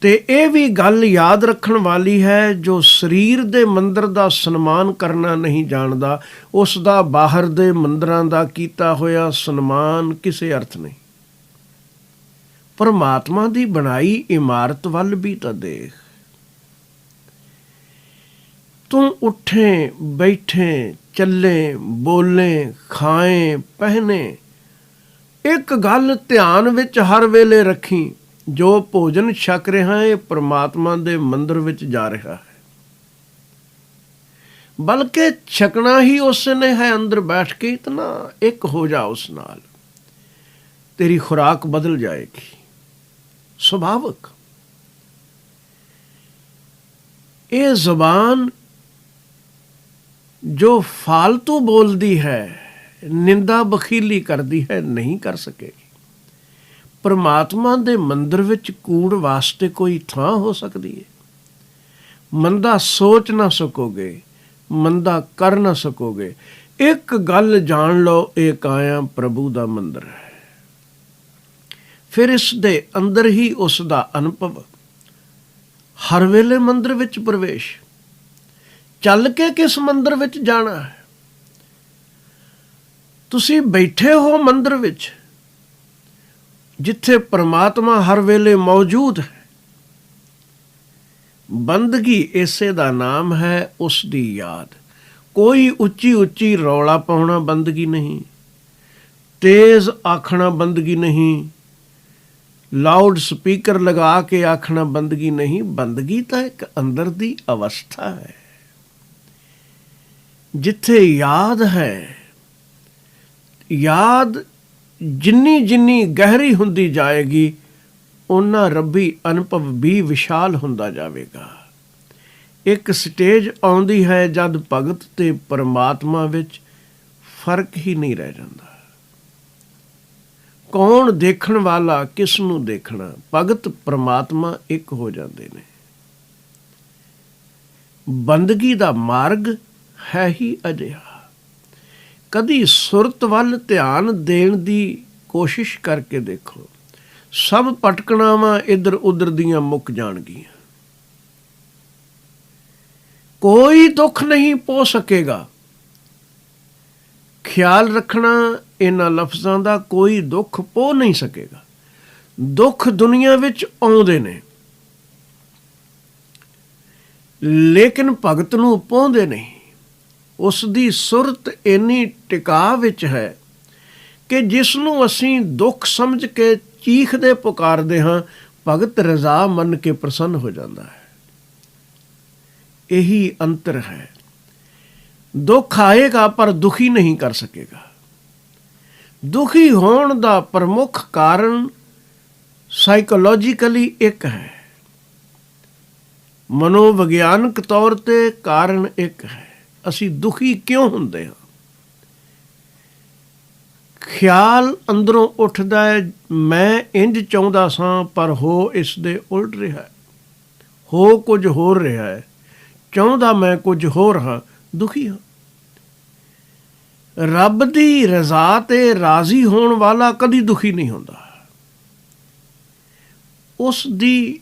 ਤੇ ਇਹ ਵੀ ਗੱਲ ਯਾਦ ਰੱਖਣ ਵਾਲੀ ਹੈ, ਜੋ ਸਰੀਰ ਦੇ ਮੰਦਰ ਦਾ ਸਨਮਾਨ ਕਰਨਾ ਨਹੀਂ ਜਾਣਦਾ, ਉਸ ਦਾ ਬਾਹਰ ਦੇ ਮੰਦਰਾਂ ਦਾ ਕੀਤਾ ਹੋਇਆ ਸਨਮਾਨ ਕਿਸੇ ਅਰਥ ਨਹੀਂ। ਪਰਮਾਤਮਾ ਦੀ ਬਣਾਈ ਇਮਾਰਤ ਵੱਲ ਵੀ ਤਾਂ ਦੇਖ। ਤੂੰ ਉੱਠੇ ਬੈਠੇ ਚੱਲੇ ਬੋਲੇ ਖਾਏ ਪਹਿਨੇ, ਇੱਕ ਗੱਲ ਧਿਆਨ ਵਿੱਚ ਹਰ ਵੇਲੇ ਰੱਖੀ, ਜੋ ਭੋਜਨ ਛਕ ਰਿਹਾ ਹੈ ਪਰਮਾਤਮਾ ਦੇ ਮੰਦਰ ਵਿੱਚ ਜਾ ਰਿਹਾ ਹੈ। ਬਲਕਿ ਛਕਣਾ ਹੀ ਉਸ ਨੇ ਹੈ, ਅੰਦਰ ਬੈਠ ਕੇ ਇਤਨਾ ਇੱਕ ਹੋ ਜਾ ਉਸ ਨਾਲ, ਤੇਰੀ ਖੁਰਾਕ ਬਦਲ ਜਾਏਗੀ। ਸੁਭਾਵਕ ਇਹ ਜ਼ਬਾਨ ਜੋ ਫਾਲਤੂ ਬੋਲਦੀ ਹੈ, ਨਿੰਦਾ ਬਖੀਲੀ ਕਰਦੀ ਹੈ, ਨਹੀਂ ਕਰ ਸਕੇਗੀ। ਪਰਮਾਤਮਾ ਦੇ ਮੰਦਰ ਵਿੱਚ ਕੂੜ ਵਾਸਤੇ ਕੋਈ ਥਾਂ ਹੋ ਸਕਦੀ ਹੈ? ਮੰਦਾ ਸੋਚ ਨਾ ਸਕੋਗੇ, ਮੰਦਾ ਕਰ ਨਾ ਸਕੋਗੇ। ਇੱਕ ਗੱਲ ਜਾਣ ਲਓ, ਇਹ ਕਾਇਆ ਪ੍ਰਭੂ ਦਾ ਮੰਦਰ ਹੈ। ਫਿਰ ਇਸ ਦੇ ਅੰਦਰ ਹੀ ਉਸ ਦਾ ਅਨੁਭਵ, ਹਰ ਵੇਲੇ ਮੰਦਰ ਵਿੱਚ ਪ੍ਰਵੇਸ਼। ਚੱਲ ਕੇ ਕਿਸ ਮੰਦਰ ਵਿੱਚ ਜਾਣਾ ਹੈ? ਤੁਸੀਂ ਬੈਠੇ ਹੋ ਮੰਦਰ ਵਿੱਚ, ਜਿੱਥੇ ਪਰਮਾਤਮਾ ਹਰ ਵੇਲੇ ਮੌਜੂਦ ਹੈ। ਬੰਦਗੀ ਇਸੇ ਦਾ ਨਾਮ ਹੈ, ਉਸ ਦੀ ਯਾਦ। ਕੋਈ ਉੱਚੀ ਉੱਚੀ ਰੌਲਾ ਪਾਉਣਾ ਬੰਦਗੀ ਨਹੀਂ, ਤੇਜ਼ ਆਖਣਾ ਬੰਦਗੀ ਨਹੀਂ, ਲਾਊਡ ਸਪੀਕਰ ਲਗਾ ਕੇ ਆਖਣਾ ਬੰਦਗੀ ਨਹੀਂ। ਬੰਦਗੀ ਤਾਂ ਇੱਕ ਅੰਦਰ ਦੀ ਅਵਸਥਾ ਹੈ, ਜਿੱਥੇ ਯਾਦ ਹੈ। ਯਾਦ ਜਿੰਨੀ ਜਿੰਨੀ ਗਹਿਰੀ ਹੁੰਦੀ ਜਾਏਗੀ, ਓਨਾ ਰੱਬੀ ਅਨੁਭਵ ਵੀ ਵਿਸ਼ਾਲ ਹੁੰਦਾ ਜਾਵੇਗਾ। ਇੱਕ ਸਟੇਜ ਆਉਂਦੀ ਹੈ ਜਦ ਭਗਤ ਤੇ ਪਰਮਾਤਮਾ ਵਿੱਚ ਫਰਕ ਹੀ ਨਹੀਂ ਰਹਿ ਜਾਂਦਾ। ਕੌਣ ਦੇਖਣ ਵਾਲਾ, ਕਿਸ ਨੂੰ ਦੇਖਣਾ? ਭਗਤ ਪਰਮਾਤਮਾ ਇੱਕ ਹੋ ਜਾਂਦੇ ਨੇ। ਬੰਦਗੀ ਦਾ ਮਾਰਗ ਹੈ ਹੀ ਅਜਿਹਾ। ਕਦੀ ਸੁਰਤ ਵੱਲ ਧਿਆਨ ਦੇਣ ਦੀ ਕੋਸ਼ਿਸ਼ ਕਰਕੇ ਦੇਖੋ, ਸਭ ਭਟਕਣਾਵਾਂ ਇੱਧਰ ਉੱਧਰ ਦੀਆਂ ਮੁੱਕ ਜਾਣਗੀਆਂ। ਕੋਈ ਦੁੱਖ ਨਹੀਂ ਪੋ ਸਕੇਗਾ। ਖਿਆਲ ਰੱਖਣਾ, ਇਹਨਾਂ ਲਫ਼ਜ਼ਾਂ ਦਾ, ਕੋਈ ਦੁੱਖ ਪੋ ਨਹੀਂ ਸਕੇਗਾ। ਦੁੱਖ ਦੁਨੀਆ ਵਿੱਚ ਆਉਂਦੇ ਨੇ, ਲੇਕਿਨ ਭਗਤ ਨੂੰ ਪਾਉਂਦੇ ਨਹੀਂ। ਉਸ ਦੀ ਸੁਰਤ ਇੰਨੀ ਟਿਕਾ ਵਿੱਚ ਹੈ ਕਿ ਜਿਸ ਨੂੰ ਅਸੀਂ ਦੁੱਖ ਸਮਝ ਕੇ ਚੀਖਦੇ ਪੁਕਾਰਦੇ ਹਾਂ, ਭਗਤ ਰਜ਼ਾ ਮੰਨ ਕੇ ਪ੍ਰਸੰਨ ਹੋ ਜਾਂਦਾ ਹੈ। ਇਹੀ ਅੰਤਰ ਹੈ। ਦੁੱਖ ਆਏਗਾ ਪਰ ਦੁਖੀ ਨਹੀਂ ਕਰ ਸਕੇਗਾ। ਦੁਖੀ ਹੋਣ ਦਾ ਪ੍ਰਮੁੱਖ ਕਾਰਨ ਸਾਈਕੋਲੋਜੀਕਲੀ ਇੱਕ ਹੈ, ਮਨੋਵਿਗਿਆਨਕ ਤੌਰ ਤੇ ਕਾਰਨ ਇੱਕ ਹੈ। ਅਸੀਂ ਦੁਖੀ ਕਿਉਂ ਹੁੰਦੇ ਹਾਂ? ਖਿਆਲ ਅੰਦਰੋਂ ਉੱਠਦਾ ਹੈ, ਮੈਂ ਇੰਝ ਚਾਹੁੰਦਾ ਸਾਂ ਪਰ ਹੋ ਇਸ ਦੇ ਉਲਟ ਰਿਹਾ ਹੈ, ਹੋ ਕੁਝ ਹੋਰ ਰਿਹਾ ਹੈ, ਚਾਹੁੰਦਾ ਮੈਂ ਕੁਝ ਹੋਰ ਹਾਂ, ਦੁਖੀ ਹਾਂ। ਰੱਬ ਦੀ ਰਜ਼ਾ ਤੇ ਰਾਜ਼ੀ ਹੋਣ ਵਾਲਾ ਕਦੀ ਦੁਖੀ ਨਹੀਂ ਹੁੰਦਾ। ਉਸ ਦੀ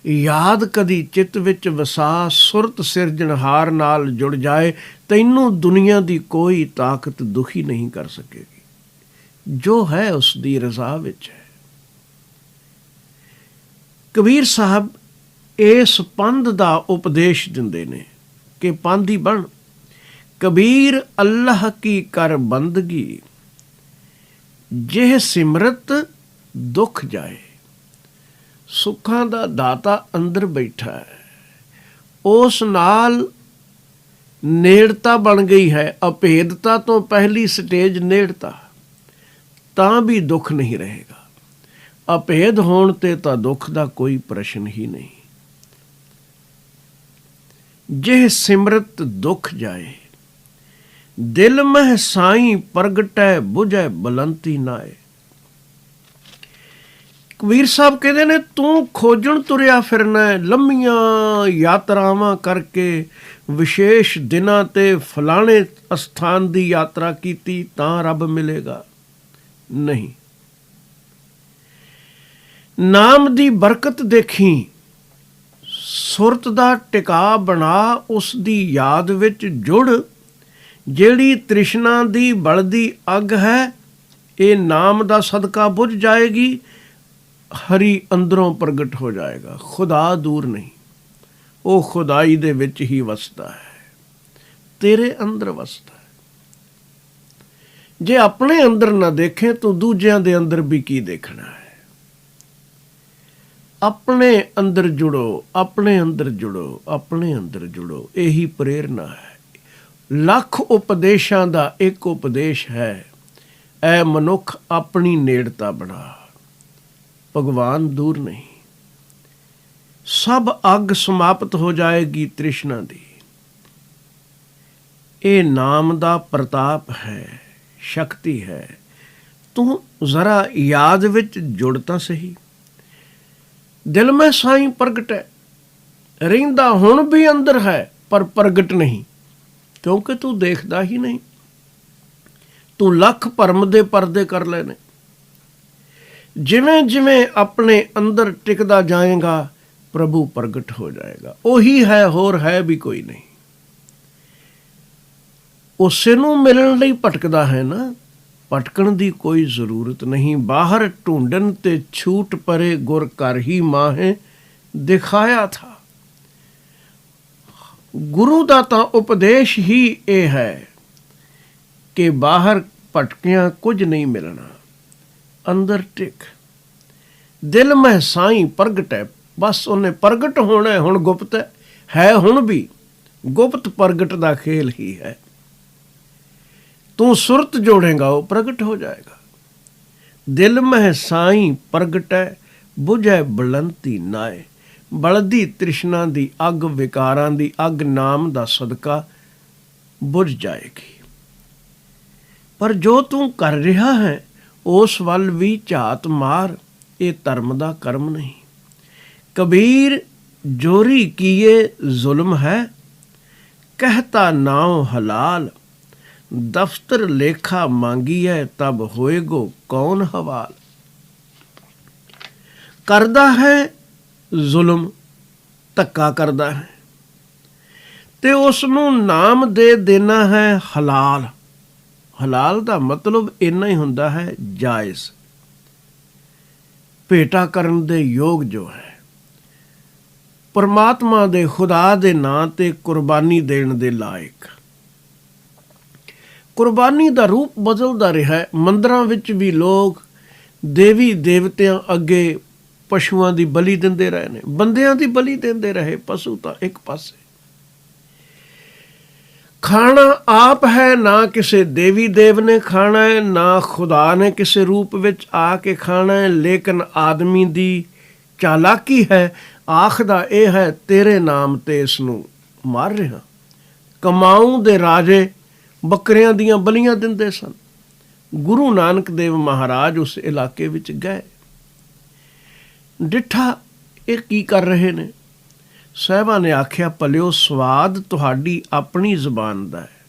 ਯਾਦ ਕਦੀ ਚਿੱਤ ਵਿੱਚ ਵਸਾ, ਸੁਰਤ ਸਿਰਜਣਹਾਰ ਨਾਲ ਜੁੜ ਜਾਏ, ਤੈਨੂੰ ਦੁਨੀਆ ਦੀ ਕੋਈ ਤਾਕਤ ਦੁਖੀ ਨਹੀਂ ਕਰ ਸਕੇਗੀ। ਜੋ ਹੈ ਉਸ ਦੀ ਰਜ਼ਾ ਵਿੱਚ ਹੈ। ਕਬੀਰ ਸਾਹਿਬ ਇਸ ਪੰਧ ਦਾ ਉਪਦੇਸ਼ ਦਿੰਦੇ ਨੇ ਕਿ ਪੰਧੀ ਬਣ। ਕਬੀਰ ਅੱਲਾਹ ਕੀ ਕਰ ਬੰਦਗੀ, ਜਿਹ ਸਿਮਰਤ ਦੁੱਖ ਜਾਏ। ਸੁੱਖਾਂ ਦਾ ਦਾਤਾ ਅੰਦਰ ਬੈਠਾ ਹੈ, ਉਸ ਨਾਲ ਨੇੜਤਾ ਬਣ ਗਈ ਹੈ। ਅਭੇਦਤਾ ਤੋਂ ਪਹਿਲੀ ਸਟੇਜ ਨੇੜਤਾ, ਤਾਂ ਵੀ ਦੁੱਖ ਨਹੀਂ ਰਹੇਗਾ। ਅਭੇਦ ਹੋਣ ਤੇ ਤਾਂ ਦੁੱਖ ਦਾ ਕੋਈ ਪ੍ਰਸ਼ਨ ਹੀ ਨਹੀਂ। ਜਿਹ ਸਿਮਰਤ ਦੁਖ ਜਾਏ, ਦਿਲ ਮਹਿ ਸਾਈਂ ਪ੍ਰਗਟੈ ਬੁਝੈ ਬਲੰਤੀ ਨਾਏ। ਕਬੀਰ ਸਾਹਿਬ ਕਹਿੰਦੇ ਨੇ, ਤੂੰ ਖੋਜਣ ਤੁਰਿਆ ਫਿਰਨਾ, ਲੰਮੀਆਂ ਯਾਤਰਾਵਾਂ ਕਰਕੇ ਵਿਸ਼ੇਸ਼ ਦਿਨਾਂ ਤੇ ਫਲਾਣੇ ਅਸਥਾਨ ਦੀ ਯਾਤਰਾ ਕੀਤੀ ਤਾਂ ਰੱਬ ਮਿਲੇਗਾ? ਨਹੀਂ। ਨਾਮ ਦੀ ਬਰਕਤ ਦੇਖੀ, ਸੁਰਤ ਦਾ ਟਿਕਾ ਬਣਾ, ਉਸ ਦੀ ਯਾਦ ਵਿੱਚ ਜੁੜ। ਜਿਹੜੀ ਤ੍ਰਿਸ਼ਨਾ ਦੀ ਬਲਦੀ ਅੱਗ ਹੈ, ਇਹ ਨਾਮ ਦਾ ਸਦਕਾ ਬੁਝ ਜਾਏਗੀ। ਹਰੀ ਅੰਦਰੋਂ ਪ੍ਰਗਟ ਹੋ ਜਾਏਗਾ। ਖੁਦਾ ਦੂਰ ਨਹੀਂ, ਉਹ ਖੁਦਾਈ ਦੇ ਵਿੱਚ ਹੀ ਵਸਦਾ ਹੈ, ਤੇਰੇ ਅੰਦਰ ਵਸਦਾ ਹੈ। ਜੇ ਆਪਣੇ ਅੰਦਰ ਨਾ ਦੇਖੇ ਤੂੰ ਦੂਜਿਆਂ ਦੇ ਅੰਦਰ ਵੀ ਕੀ ਦੇਖਣਾ ਹੈ? ਆਪਣੇ ਅੰਦਰ ਜੁੜੋ, ਆਪਣੇ ਅੰਦਰ ਜੁੜੋ, ਆਪਣੇ ਅੰਦਰ ਜੁੜੋ। ਇਹੀ ਪ੍ਰੇਰਨਾ ਹੈ। ਲੱਖ ਉਪਦੇਸ਼ਾਂ ਦਾ ਇੱਕ ਉਪਦੇਸ਼ ਹੈ, ਐ ਮਨੁੱਖ ਆਪਣੀ ਨੇੜਤਾ ਬਣਾ। ਭਗਵਾਨ ਦੂਰ ਨਹੀਂ। ਸਭ ਅੱਗ ਸਮਾਪਤ ਹੋ ਜਾਏਗੀ ਤ੍ਰਿਸ਼ਨਾ ਦੀ। ਇਹ ਨਾਮ ਦਾ ਪ੍ਰਤਾਪ ਹੈ, ਸ਼ਕਤੀ ਹੈ। ਤੂੰ ਜ਼ਰਾ ਯਾਦ ਵਿੱਚ ਜੁੜ ਤਾਂ ਸਹੀ। ਦਿਲ ਮੈਂ ਸਾਈਂ ਪ੍ਰਗਟ ਹੈ, ਰਹਿੰਦਾ ਹੁਣ ਵੀ ਅੰਦਰ ਹੈ ਪਰ ਪ੍ਰਗਟ ਨਹੀਂ, ਕਿਉਂਕਿ ਤੂੰ ਦੇਖਦਾ ਹੀ ਨਹੀਂ। ਤੂੰ ਲੱਖ ਭਰਮ ਦੇ ਪਰਦੇ ਕਰ ਲਏ ਨੇ। ਜਿਵੇਂ ਜਿਵੇਂ ਆਪਣੇ ਅੰਦਰ ਟਿਕਦਾ ਜਾਏਗਾ, ਪ੍ਰਭੂ ਪ੍ਰਗਟ ਹੋ ਜਾਏਗਾ। ਉਹੀ ਹੈ, ਹੋਰ ਹੈ ਵੀ ਕੋਈ ਨਹੀਂ। ਉਸੇ ਨੂੰ ਮਿਲਣ ਲਈ ਭਟਕਦਾ ਹੈ ਨਾ, ਭਟਕਣ ਦੀ ਕੋਈ ਜ਼ਰੂਰਤ ਨਹੀਂ। ਬਾਹਰ ਢੂੰਡਣ ਤੇ ਛੂਟ ਪਰੇ, ਗੁਰ ਕਰ ਹੀ ਮਾਹੇ ਦਿਖਾਇਆ ਥਾ। ਗੁਰੂ ਦਾ ਤਾਂ ਉਪਦੇਸ਼ ਹੀ ਇਹ ਹੈ ਕਿ ਬਾਹਰ ਭਟਕਿਆਂ ਕੁਝ ਨਹੀਂ ਮਿਲਣਾ, ਅੰਦਰ ਟਿਕ। ਦਿਲ ਮੈਂ ਸਾਈਂ ਪ੍ਰਗਟ ਹੈ, ਬਸ ਉਹਨੇ ਪ੍ਰਗਟ ਹੋਣਾ। ਹੁਣ ਗੁਪਤ ਹੈ, ਹੁਣ ਵੀ ਗੁਪਤ ਪ੍ਰਗਟ ਦਾ ਖੇਲ ਹੀ ਹੈ। ਤੂੰ ਸੁਰਤ ਜੋੜੇਗਾ, ਉਹ ਪ੍ਰਗਟ ਹੋ ਜਾਏਗਾ। ਦਿਲ ਮਹਿ ਸਾਈਂ ਪ੍ਰਗਟੈ ਬੁਝੈ ਬਲੰਤੀ ਨਾਏ। ਬਲਦੀ ਤ੍ਰਿਸ਼ਨਾ ਦੀ ਅੱਗ, ਵਿਕਾਰਾਂ ਦੀ ਅੱਗ ਨਾਮ ਦਾ ਸਦਕਾ ਬੁਝ ਜਾਏਗੀ। ਪਰ ਜੋ ਤੂੰ ਕਰ ਰਿਹਾ ਹੈ ਉਸ ਵੱਲ ਵੀ ਝਾਤ ਮਾਰ। ਇਹ ਧਰਮ ਦਾ ਕਰਮ ਨਹੀਂ। ਕਬੀਰ ਜੋਰੀ ਕੀਏ ਜ਼ੁਲਮ ਹੈ, ਕਹਿਤਾ ਨਾਉ ਹਲਾਲ। ਦਫਤਰ ਲੇਖਾ ਮੰਗੀਐ, ਤਬ ਹੋਏਗੋ ਕੌਣ ਹਵਾਲ। ਕਰਦਾ ਹੈ ਜ਼ੁਲਮ, ਧੱਕਾ ਕਰਦਾ ਹੈ, ਤੇ ਉਸ ਨੂੰ ਨਾਮ ਦੇ ਦੇਣਾ ਹੈ ਹਲਾਲ। ਹਲਾਲ ਦਾ ਮਤਲਬ ਇੰਨਾ ਹੀ ਹੁੰਦਾ ਹੈ, ਜਾਇਜ਼, ਭੇਟਾ ਕਰਨ ਦੇ ਯੋਗ ਜੋ ਹੈ। ਪਰਮਾਤਮਾ ਦੇ, ਖੁਦਾ ਦੇ ਨਾਂ ਤੇ ਕੁਰਬਾਨੀ ਦੇਣ ਦੇ ਲਾਇਕ। ਕੁਰਬਾਨੀ ਦਾ ਰੂਪ ਬਦਲਦਾ ਰਿਹਾ ਹੈ। ਮੰਦਰਾਂ ਵਿੱਚ ਵੀ ਲੋਕ ਦੇਵੀ ਦੇਵਤਿਆਂ ਅੱਗੇ ਪਸ਼ੂਆਂ ਦੀ ਬਲੀ ਦਿੰਦੇ ਰਹੇ ਨੇ, ਬੰਦਿਆਂ ਦੀ ਬਲੀ ਦਿੰਦੇ ਰਹੇ। ਪਸ਼ੂ ਤਾਂ ਇੱਕ ਪਾਸੇ। ਖਾਣਾ ਆਪ ਹੈ, ਨਾ ਕਿਸੇ ਦੇਵੀ ਦੇਵ ਨੇ ਖਾਣਾ ਹੈ, ਨਾ ਖੁਦਾ ਨੇ ਕਿਸੇ ਰੂਪ ਵਿੱਚ ਆ ਕੇ ਖਾਣਾ ਹੈ। ਲੇਕਿਨ ਆਦਮੀ ਦੀ ਚਾਲਾਕੀ ਹੈ, ਆਖਦਾ ਇਹ ਹੈ ਤੇਰੇ ਨਾਮ ਤੇ ਇਸ ਨੂੰ ਮਾਰ ਰਿਹਾ। ਕਮਾਊਂ ਦੇ ਰਾਜੇ ਬੱਕਰਿਆਂ ਦੀਆਂ ਬਲੀਆਂ ਦਿੰਦੇ ਸਨ। ਗੁਰੂ ਨਾਨਕ ਦੇਵ ਮਹਾਰਾਜ ਉਸ ਇਲਾਕੇ ਵਿੱਚ ਗਏ, ਡਿੱਠਾ ਇਹ ਕੀ ਕਰ ਰਹੇ ਨੇ। ਸਾਹਿਬਾਂ ਨੇ ਆਖਿਆ, ਭਲਿਓ ਸਵਾਦ ਤੁਹਾਡੀ ਆਪਣੀ ਜ਼ੁਬਾਨ ਦਾ ਹੈ।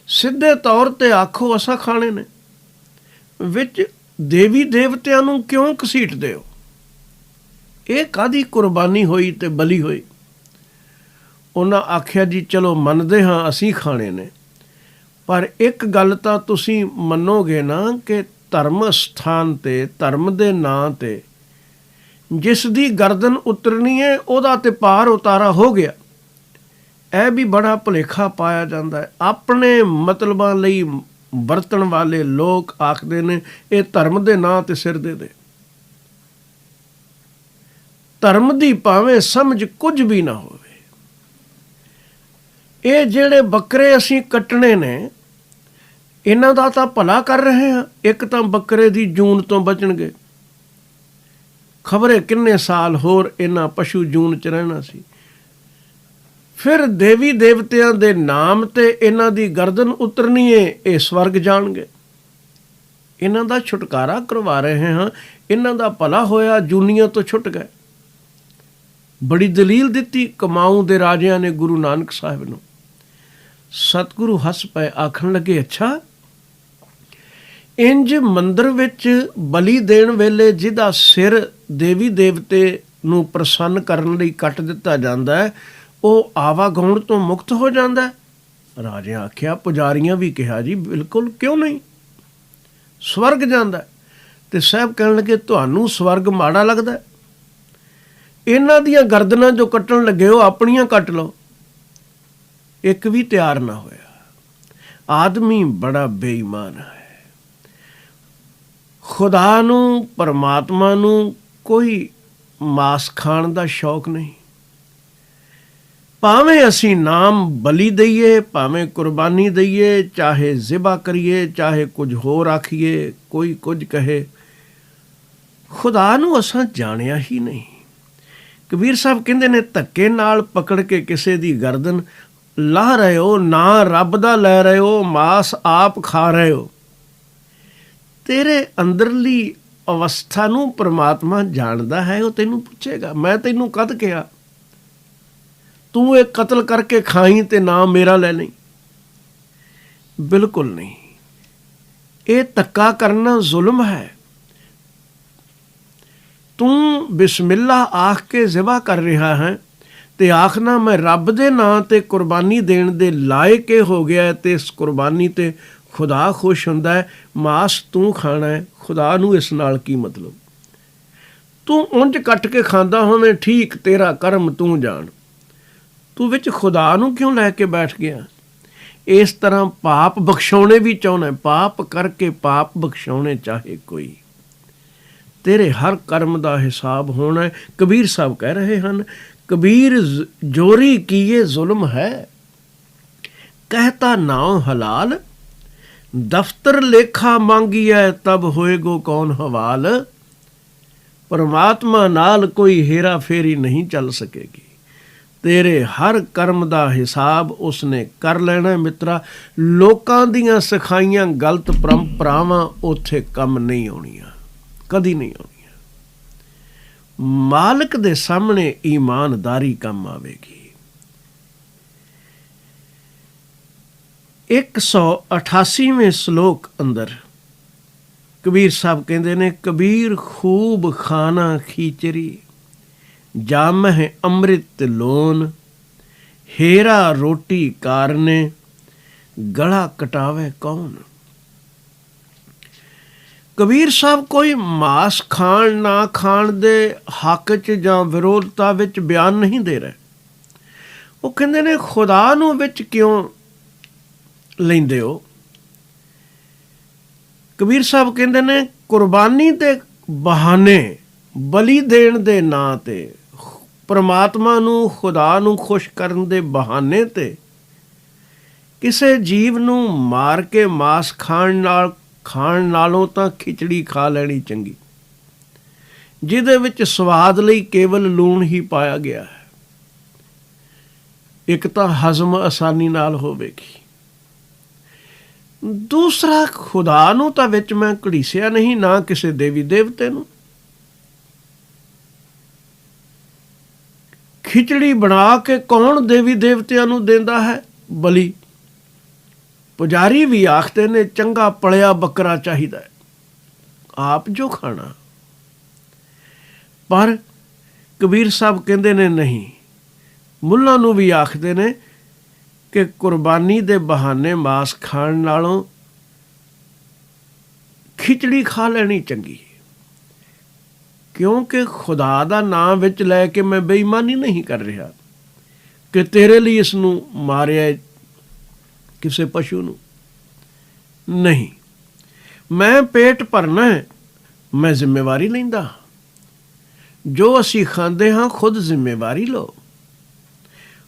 ਸਿੱਧੇ ਤੌਰ ਤੇ ਆਖੋ ਅਸਾਂ ਖਾਣੇ ਨੇ, ਵਿੱਚ ਦੇਵੀ ਦੇਵਤਿਆਂ ਨੂੰ ਕਿਉਂ ਘਸੀਟਦੇ ਹੋ? ਇਹ ਕਾਹਦੀ ਕੁਰਬਾਨੀ ਹੋਈ ਤੇ ਬਲੀ ਹੋਈ? ਉਹਨਾਂ ਆਖਿਆ, ਜੀ ਚਲੋ ਮੰਨਦੇ ਹਾਂ ਅਸੀਂ ਖਾਣੇ ਨੇ, ਪਰ ਇੱਕ ਗੱਲ ਤਾਂ ਤੁਸੀਂ ਮੰਨੋਗੇ ਨਾ ਕਿ ਧਰਮ ਸਥਾਨ ਤੇ, ਧਰਮ ਦੇ ਨਾਂ ਤੇ ਜਿਸ ਦੀ ਗਰਦਨ ਉਤਰਨੀ ਹੈ ਉਹਦਾ ਤੇ ਪਾਰ ਉਤਾਰਾ ਹੋ ਗਿਆ। ਇਹ ਵੀ ਬੜਾ ਭੁਲੇਖਾ ਪਾਇਆ ਜਾਂਦਾ ਹੈ। ਆਪਣੇ ਮਤਲਬਾਂ ਲਈ ਵਰਤਣ ਵਾਲੇ ਲੋਕ ਆਖਦੇ ਨੇ ਇਹ ਧਰਮ ਦੇ ਨਾਂ ਤੇ ਸਿਰ ਦੇ। ਧਰਮ ਦੀ ਭਾਵੇਂ ਸਮਝ ਕੁਝ ਵੀ ਨਾ ਹੋਵੇ। ਇਹ ਜਿਹੜੇ ਬੱਕਰੇ ਅਸੀਂ ਕੱਟਣੇ ਨੇ, ਇਹਨਾਂ ਦਾ ਤਾਂ ਭਲਾ ਕਰ ਰਹੇ ਹਾਂ। ਇੱਕ ਤਾਂ ਬੱਕਰੇ ਦੀ ਜੂਨ ਤੋਂ ਬਚਣਗੇ, ਖਬਰੇ ਕਿੰਨੇ ਸਾਲ ਹੋਰ ਇਹਨਾਂ ਪਸ਼ੂ ਜੂਨ 'ਚ ਰਹਿਣਾ ਸੀ। ਫਿਰ ਦੇਵੀ ਦੇਵਤਿਆਂ ਦੇ ਨਾਮ ਤੇ ਇਹਨਾਂ ਦੀ ਗਰਦਨ ਉਤਰਨੀ ਏ, ਇਹ ਸਵਰਗ ਜਾਣਗੇ। ਇਹਨਾਂ ਦਾ ਛੁਟਕਾਰਾ ਕਰਵਾ ਰਹੇ ਹਾਂ, ਇਹਨਾਂ ਦਾ ਭਲਾ ਹੋਇਆ, ਜੂਨੀਆਂ ਤੋਂ ਛੁੱਟ ਗਏ। ਬੜੀ ਦਲੀਲ ਦਿੱਤੀ ਕਮਾਊਂ ਦੇ ਰਾਜਿਆਂ ਨੇ ਗੁਰੂ ਨਾਨਕ ਸਾਹਿਬ ਨੂੰ। ਸਤਿਗੁਰੂ ਹੱਸ ਪਏ, ਆਖਣ ਲੱਗੇ, ਅੱਛਾ ਇੰਜ ਮੰਦਰ ਵਿੱਚ ਬਲੀ ਦੇਣ ਵੇਲੇ ਜਿਹਦਾ ਸਿਰ ਦੇਵੀ ਦੇਵਤੇ ਨੂੰ ਪ੍ਰਸੰਨ ਕਰਨ ਲਈ ਕੱਟ ਦਿੱਤਾ ਜਾਂਦਾ ਹੈ, ਉਹ ਆਵਾਗਾਉਣ ਤੋਂ ਮੁਕਤ ਹੋ ਜਾਂਦਾ ਹੈ? ਰਾਜਿਆਂ ਆਖਿਆ, ਪੁਜਾਰੀਆਂ ਵੀ ਕਿਹਾ, ਜੀ ਬਿਲਕੁਲ, ਕਿਉਂ ਨਹੀਂ, ਸਵਰਗ ਜਾਂਦਾ। ਤੇ ਸਾਹਿਬ ਕਹਿਣ ਲੱਗੇ, ਤੁਹਾਨੂੰ ਸਵਰਗ ਮਾੜਾ ਲੱਗਦਾ? ਇਹਨਾਂ ਦੀਆਂ ਗਰਦਨਾਂ ਜੋ ਕੱਟਣ ਲੱਗੇ ਹੋ ਆਪਣੀਆਂ ਕੱਟ ਲਓ। ਇੱਕ ਵੀ ਤਿਆਰ ਨਾ ਹੋਇਆ। ਆਦਮੀ ਬੜਾ ਬੇਈਮਾਨ ਹੈ। ਖੁਦਾ ਨੂੰ, ਪਰਮਾਤਮਾ ਨੂੰ ਕੋਈ ਮਾਸ ਖਾਣ ਦਾ ਸ਼ੌਕ ਨਹੀਂ। ਭਾਵੇਂ ਅਸੀਂ ਨਾਮ ਬਲੀ ਦਈਏ, ਭਾਵੇਂ ਕੁਰਬਾਨੀ ਦਈਏ, ਚਾਹੇ ਜ਼ਿਬਾ ਕਰੀਏ, ਚਾਹੇ ਕੁਝ ਹੋਰ ਆਖੀਏ, ਕੋਈ ਕੁਝ ਕਹੇ, ਖੁਦਾ ਨੂੰ ਅਸਾਂ ਜਾਣਿਆ ਹੀ ਨਹੀਂ। ਕਬੀਰ ਸਾਹਿਬ ਕਹਿੰਦੇ ਨੇ, ਧੱਕੇ ਨਾਲ ਪਕੜ ਕੇ ਕਿਸੇ ਦੀ ਗਰਦਨ ਲਾਹ ਰਹੇ ਹੋ, ਨਾ ਰੱਬ ਦਾ ਲੈ ਰਹੇ ਹੋ, ਮਾਸ ਆਪ ਖਾ ਰਹੇ ਹੋ। ਤੇਰੇ ਅੰਦਰਲੀ ਅਵਸਥਾ ਨੂੰ ਪਰਮਾਤਮਾ ਜਾਣਦਾ ਹੈ, ਉਹ ਤੈਨੂੰ ਪੁੱਛੇਗਾ, ਮੈਂ ਤੈਨੂੰ ਕਦ ਕਿਹਾ ਤੂੰ ਇਹ ਕਤਲ ਕਰਕੇ ਖਾਈ ਤੇ ਨਾ ਮੇਰਾ ਲੈ ਲਈ? ਬਿਲਕੁਲ ਨਹੀਂ। ਇਹ ਧੱਕਾ ਕਰਨਾ ਜ਼ੁਲਮ ਹੈ। ਤੂੰ ਬਿਸਮਿਲ੍ਲਾ ਆਖ ਕੇ ਜ਼ਿਬਾ ਕਰ ਰਿਹਾ ਹੈ ਤੇ ਆਖਣਾ ਮੈਂ ਰੱਬ ਦੇ ਨਾਂ ਤੇ ਕੁਰਬਾਨੀ ਦੇਣ ਦੇ ਲਾਇਕ ਹੋ ਗਿਆ, ਤੇ ਇਸ ਕੁਰਬਾਨੀ ਤੇ ਖੁਦਾ ਖੁਸ਼ ਹੁੰਦਾ ਹੈ। ਮਾਸ ਤੂੰ ਖਾਣਾ ਹੈ, ਖੁਦਾ ਨੂੰ ਇਸ ਨਾਲ ਕੀ ਮਤਲਬ? ਤੂੰ ਉਂਝ ਕੱਟ ਕੇ ਖਾਂਦਾ ਹੋਵੇਂ, ਠੀਕ, ਤੇਰਾ ਕਰਮ ਤੂੰ ਜਾਣ। ਤੂੰ ਵਿੱਚ ਖੁਦਾ ਨੂੰ ਕਿਉਂ ਲੈ ਕੇ ਬੈਠ ਗਿਆ? ਇਸ ਤਰ੍ਹਾਂ ਪਾਪ ਬਖਸ਼ਾਉਣੇ ਵੀ ਚਾਹੁੰਦਾ, ਪਾਪ ਕਰਕੇ ਪਾਪ ਬਖਸ਼ਾਉਣੇ ਚਾਹੇ ਕੋਈ। ਤੇਰੇ ਹਰ ਕਰਮ ਦਾ ਹਿਸਾਬ ਹੋਣਾ। ਕਬੀਰ ਸਾਹਿਬ ਕਹਿ ਰਹੇ ਹਨ, ਕਬੀਰ ਜੋਰੀ ਕੀਏ ਜ਼ੁਲਮ ਹੈ, ਕਹਿਤਾ ਨਾਉ ਹਲਾਲ, ਦਫ਼ਤਰ ਲੇਖਾ ਮੰਗੀਐ ਤਬ ਹੋਏਗੋ ਕੌਣ ਹਵਾਲ। ਪਰਮਾਤਮਾ ਨਾਲ ਕੋਈ ਹੇਰਾ ਫੇਰੀ ਨਹੀਂ ਚੱਲ ਸਕੇਗੀ। ਤੇਰੇ ਹਰ ਕਰਮ ਦਾ ਹਿਸਾਬ ਉਸਨੇ ਕਰ ਲੈਣਾ। ਮਿੱਤਰਾ, ਲੋਕਾਂ ਦੀਆਂ ਸਿਖਾਈਆਂ ਗਲਤ ਪਰੰਪਰਾਵਾਂ ਉੱਥੇ ਕੰਮ ਨਹੀਂ ਆਉਣੀਆਂ, ਕਦੀ ਨਹੀਂ ਆਉਣੀਆਂ। ਮਾਲਕ ਦੇ ਸਾਹਮਣੇ ਈਮਾਨਦਾਰੀ ਕੰਮ ਆਵੇਗੀ। 188ਵੇਂ ਸ਼ਲੋਕ ਅੰਦਰ ਕਬੀਰ ਸਾਹਿਬ ਕਹਿੰਦੇ ਨੇ, ਕਬੀਰ ਖੂਬ ਖਾਣਾ ਖੀਚਰੀ, ਜਾਮਹਿ ਅੰਮ੍ਰਿਤ ਲੋਨ, ਹੇਰਾ ਰੋਟੀ ਕਾਰਨੇ, ਗਲਾ ਕਟਾਵੇ ਕੌਣ। ਕਬੀਰ ਸਾਹਿਬ ਕੋਈ ਮਾਸ ਖਾਣ ਨਾ ਖਾਣ ਦੇ ਹੱਕ 'ਚ ਜਾਂ ਵਿਰੋਧਤਾ ਵਿੱਚ ਬਿਆਨ ਨਹੀਂ ਦੇ ਰਹੇ। ਉਹ ਕਹਿੰਦੇ ਨੇ, ਖੁਦਾ ਨੂੰ ਵਿੱਚ ਕਿਉਂ ਲੈਂਦੇ ਹੋ? ਕਬੀਰ ਸਾਹਿਬ ਕਹਿੰਦੇ ਨੇ, ਕੁਰਬਾਨੀ ਦੇ ਬਹਾਨੇ, ਬਲੀ ਦੇਣ ਦੇ ਨਾਂ ਤੇ, ਪਰਮਾਤਮਾ ਨੂੰ, ਖੁਦਾ ਨੂੰ ਖੁਸ਼ ਕਰਨ ਦੇ ਬਹਾਨੇ ਤੇ ਕਿਸੇ ਜੀਵ ਨੂੰ ਮਾਰ ਕੇ ਮਾਸ ਖਾਣ ਨਾਲੋਂ ਤਾਂ ਖਿਚੜੀ ਖਾ ਲੈਣੀ ਚੰਗੀ, ਜਿਹਦੇ ਵਿੱਚ ਸਵਾਦ ਲਈ ਕੇਵਲ ਲੂਣ ਹੀ ਪਾਇਆ ਗਿਆ ਹੈ। ਇੱਕ ਤਾਂ ਹਜ਼ਮ ਆਸਾਨੀ ਨਾਲ ਹੋਵੇਗੀ, ਦੂਸਰਾ ਖੁਦਾ ਨੂੰ ਤਾਂ ਵਿੱਚ ਮੈਂ ਘੜੀਸਿਆ ਨਹੀਂ, ਨਾ ਕਿਸੇ ਦੇਵੀ ਦੇਵਤੇ ਨੂੰ। ਖਿਚੜੀ ਬਣਾ ਕੇ ਕੌਣ ਦੇਵੀ ਦੇਵਤਿਆਂ ਨੂੰ ਦਿੰਦਾ ਹੈ? ਬਲੀ। ਪੁਜਾਰੀ ਵੀ ਆਖਦੇ ਨੇ, ਚੰਗਾ ਪਲਿਆ ਬੱਕਰਾ ਚਾਹੀਦਾ ਹੈ, ਆਪ ਜੋ ਖਾਣਾ। ਪਰ ਕਬੀਰ ਸਾਹਿਬ ਕਹਿੰਦੇ ਨੇ, ਨਹੀਂ। ਮੁੱਲਾਂ ਨੂੰ ਵੀ ਆਖਦੇ ਨੇ ਕਿ ਕੁਰਬਾਨੀ ਦੇ ਬਹਾਨੇ ਮਾਸ ਖਾਣ ਨਾਲੋਂ ਖਿਚੜੀ ਖਾ ਲੈਣੀ ਚੰਗੀ, ਕਿਉਂਕਿ ਖੁਦਾ ਦਾ ਨਾਮ ਵਿੱਚ ਲੈ ਕੇ ਮੈਂ ਬੇਈਮਾਨੀ ਨਹੀਂ ਕਰ ਰਿਹਾ ਕਿ ਤੇਰੇ ਲਈ ਇਸ ਨੂੰ ਮਾਰਿਆ ਕਿਸੇ ਪਸ਼ੂ ਨੂੰ। ਨਹੀਂ, ਮੈਂ ਪੇਟ ਭਰਨਾ ਹੈ, ਮੈਂ ਜ਼ਿੰਮੇਵਾਰੀ ਲੈਂਦਾ। ਜੋ ਅਸੀਂ ਖਾਂਦੇ ਹਾਂ ਖੁਦ ਜ਼ਿੰਮੇਵਾਰੀ ਲਓ।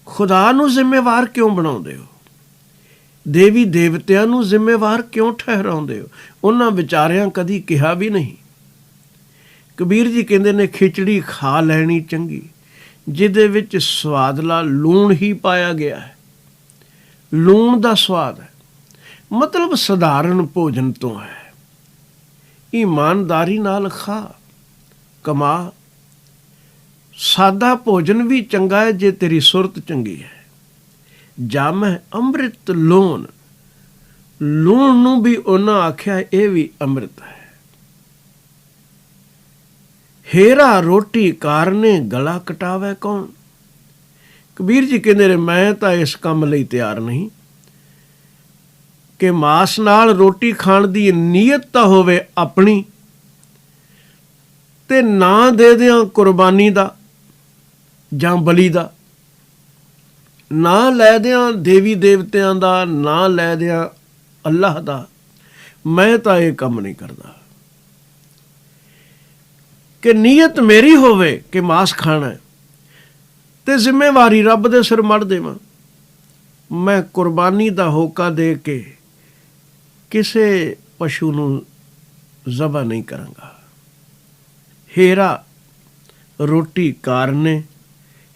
ਖੁਦਾ ਨੂੰ ਜ਼ਿੰਮੇਵਾਰ ਕਿਉਂ ਬਣਾਉਂਦੇ ਹੋ? ਦੇਵੀ ਦੇਵਤਿਆਂ ਨੂੰ ਜ਼ਿੰਮੇਵਾਰ ਕਿਉਂ ਠਹਿਰਾਉਂਦੇ ਹੋ? ਉਹਨਾਂ ਵਿਚਾਰਿਆਂ ਕਦੀ ਕਿਹਾ ਵੀ ਨਹੀਂ। ਕਬੀਰ ਜੀ ਕਹਿੰਦੇ ਨੇ, ਖਿਚੜੀ ਖਾ ਲੈਣੀ ਚੰਗੀ, ਜਿਹਦੇ ਵਿੱਚ ਸਵਾਦਲਾ ਲੂਣ ਹੀ ਪਾਇਆ ਗਿਆ ਹੈ। ਲੂਣ ਦਾ ਸਵਾਦ ਹੈ, ਮਤਲਬ ਸਧਾਰਨ ਭੋਜਨ ਤੋਂ ਹੈ। ਇਮਾਨਦਾਰੀ ਨਾਲ ਖਾ, ਕਮਾ। ਸਾਦਾ ਭੋਜਨ ਵੀ ਚੰਗਾ ਹੈ ਜੇ ਤੇਰੀ ਸੁਰਤ ਚੰਗੀ ਹੈ। ਜਾਮਹਿ ਅੰਮ੍ਰਿਤ ਲੋਨ, ਲੂਣ ਨੂੰ ਵੀ ਉਹਨਾਂ ਆਖਿਆ ਇਹ ਵੀ ਅੰਮ੍ਰਿਤ ਹੈ। ਹੇਰਾ ਰੋਟੀ ਕਾਰਨੇ ਗਲਾ ਕਟਾਵੇ ਕੌਣ। ਕਬੀਰ ਜੀ ਕਹਿੰਦੇ ਨੇ ਮੈਂ ਤਾਂ ਇਸ ਕੰਮ ਲਈ ਤਿਆਰ ਨਹੀਂ ਕਿ ਮਾਸ ਨਾਲ ਰੋਟੀ ਖਾਣ ਦੀ ਨੀਅਤ ਤਾਂ ਹੋਵੇ ਆਪਣੀ, ਤੇ ਨਾ ਦੇ ਦਿਆਂ ਕੁਰਬਾਨੀ ਦਾ ਜਾਂ ਬਲੀ ਦਾ, ਨਾ ਲੈ ਦਿਆਂ ਦੇਵੀ ਦੇਵਤਿਆਂ ਦਾ, ਨਾ ਲੈ ਦਿਆਂ ਅੱਲਾਹ ਦਾ। ਮੈਂ ਤਾਂ ਇਹ ਕੰਮ ਨਹੀਂ ਕਰਦਾ ਕਿ ਨੀਅਤ ਮੇਰੀ ਹੋਵੇ ਕਿ ਮਾਸ ਖਾਣਾ ਤੇ ਜ਼ਿੰਮੇਵਾਰੀ ਰੱਬ ਦੇ ਸਿਰ ਮੜ ਦੇਵਾਂ। ਮੈਂ ਕੁਰਬਾਨੀ ਦਾ ਹੋਕਾ ਦੇ ਕੇ ਕਿਸੇ ਪਸ਼ੂ ਨੂੰ ਜ਼ਬਾ ਨਹੀਂ ਕਰਾਂਗਾ। ਹੇਰਾ ਰੋਟੀ ਕਾਰਨੇ,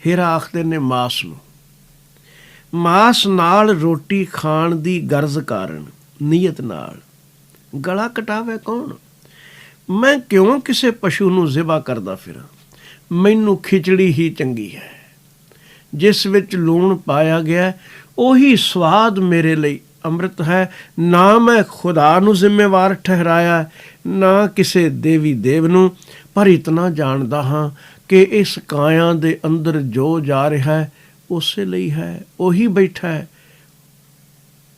ਹੇਰਾ ਆਖਦੇ ਨੇ ਮਾਸ ਨੂੰ। ਮਾਸ ਨਾਲ ਰੋਟੀ ਖਾਣ ਦੀ ਗਰਜ਼ ਕਾਰਨ, ਨੀਅਤ ਨਾਲ ਗਲਾ ਕਟਾਵੇ ਕੌਣ। ਮੈਂ ਕਿਉਂ ਕਿਸੇ ਪਸ਼ੂ ਨੂੰ ਜ਼ਿਬਾ ਕਰਦਾ ਫਿਰਾਂ। ਮੈਨੂੰ ਖਿਚੜੀ ਹੀ ਚੰਗੀ ਹੈ, ਜਿਸ ਵਿੱਚ ਲੂਣ ਪਾਇਆ ਗਿਆ ਉਹੀ ਸਵਾਦ ਮੇਰੇ ਲਈ ਅੰਮ੍ਰਿਤ ਹੈ। ਨਾ ਮੈਂ ਖੁਦਾ ਨੂੰ ਜ਼ਿੰਮੇਵਾਰ ਠਹਿਰਾਇਆ, ਨਾ ਕਿਸੇ ਦੇਵੀ ਦੇਵ ਨੂੰ, ਪਰ ਇਤਨਾ ਜਾਣਦਾ ਹਾਂ ਕਿ ਇਸ ਕਾਇਆ ਦੇ ਅੰਦਰ ਜੋ ਜਾ ਰਿਹਾ ਹੈ ਉਸੇ ਲਈ ਹੈ, ਉਹੀ ਬੈਠਾ ਹੈ।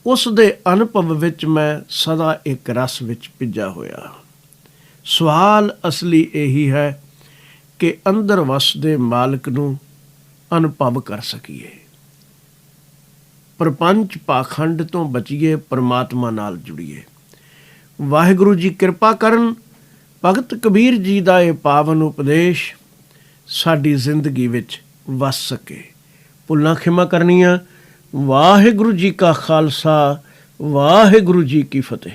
ਉਸ ਦੇ ਅਨੁਭਵ ਵਿੱਚ ਮੈਂ ਸਦਾ ਇੱਕ ਰਸ ਵਿੱਚ ਭਿੱਜਾ ਹੋਇਆ। ਸਵਾਲ ਅਸਲੀ ਇਹੀ ਹੈ ਕਿ ਅੰਦਰ ਵਸਦੇ ਮਾਲਕ ਨੂੰ ਅਨੁਭਵ ਕਰ ਸਕੀਏ, ਪ੍ਰਪੰਚ ਪਾਖੰਡ ਤੋਂ ਬਚੀਏ, ਪਰਮਾਤਮਾ ਨਾਲ ਜੁੜੀਏ। ਵਾਹਿਗੁਰੂ ਜੀ ਕਿਰਪਾ ਕਰਨ, ਭਗਤ ਕਬੀਰ ਜੀ ਦਾ ਇਹ ਪਾਵਨ ਉਪਦੇਸ਼ ਸਾਡੀ ਜ਼ਿੰਦਗੀ ਵਿੱਚ ਵਸ ਸਕੇ। ਭੁੱਲਾਂ ਖਿਮਾ ਕਰਨੀਆਂ। ਵਾਹਿਗੁਰੂ ਜੀ ਕਾ ਖਾਲਸਾ, ਵਾਹਿਗੁਰੂ ਜੀ ਕੀ ਫਤਿਹ।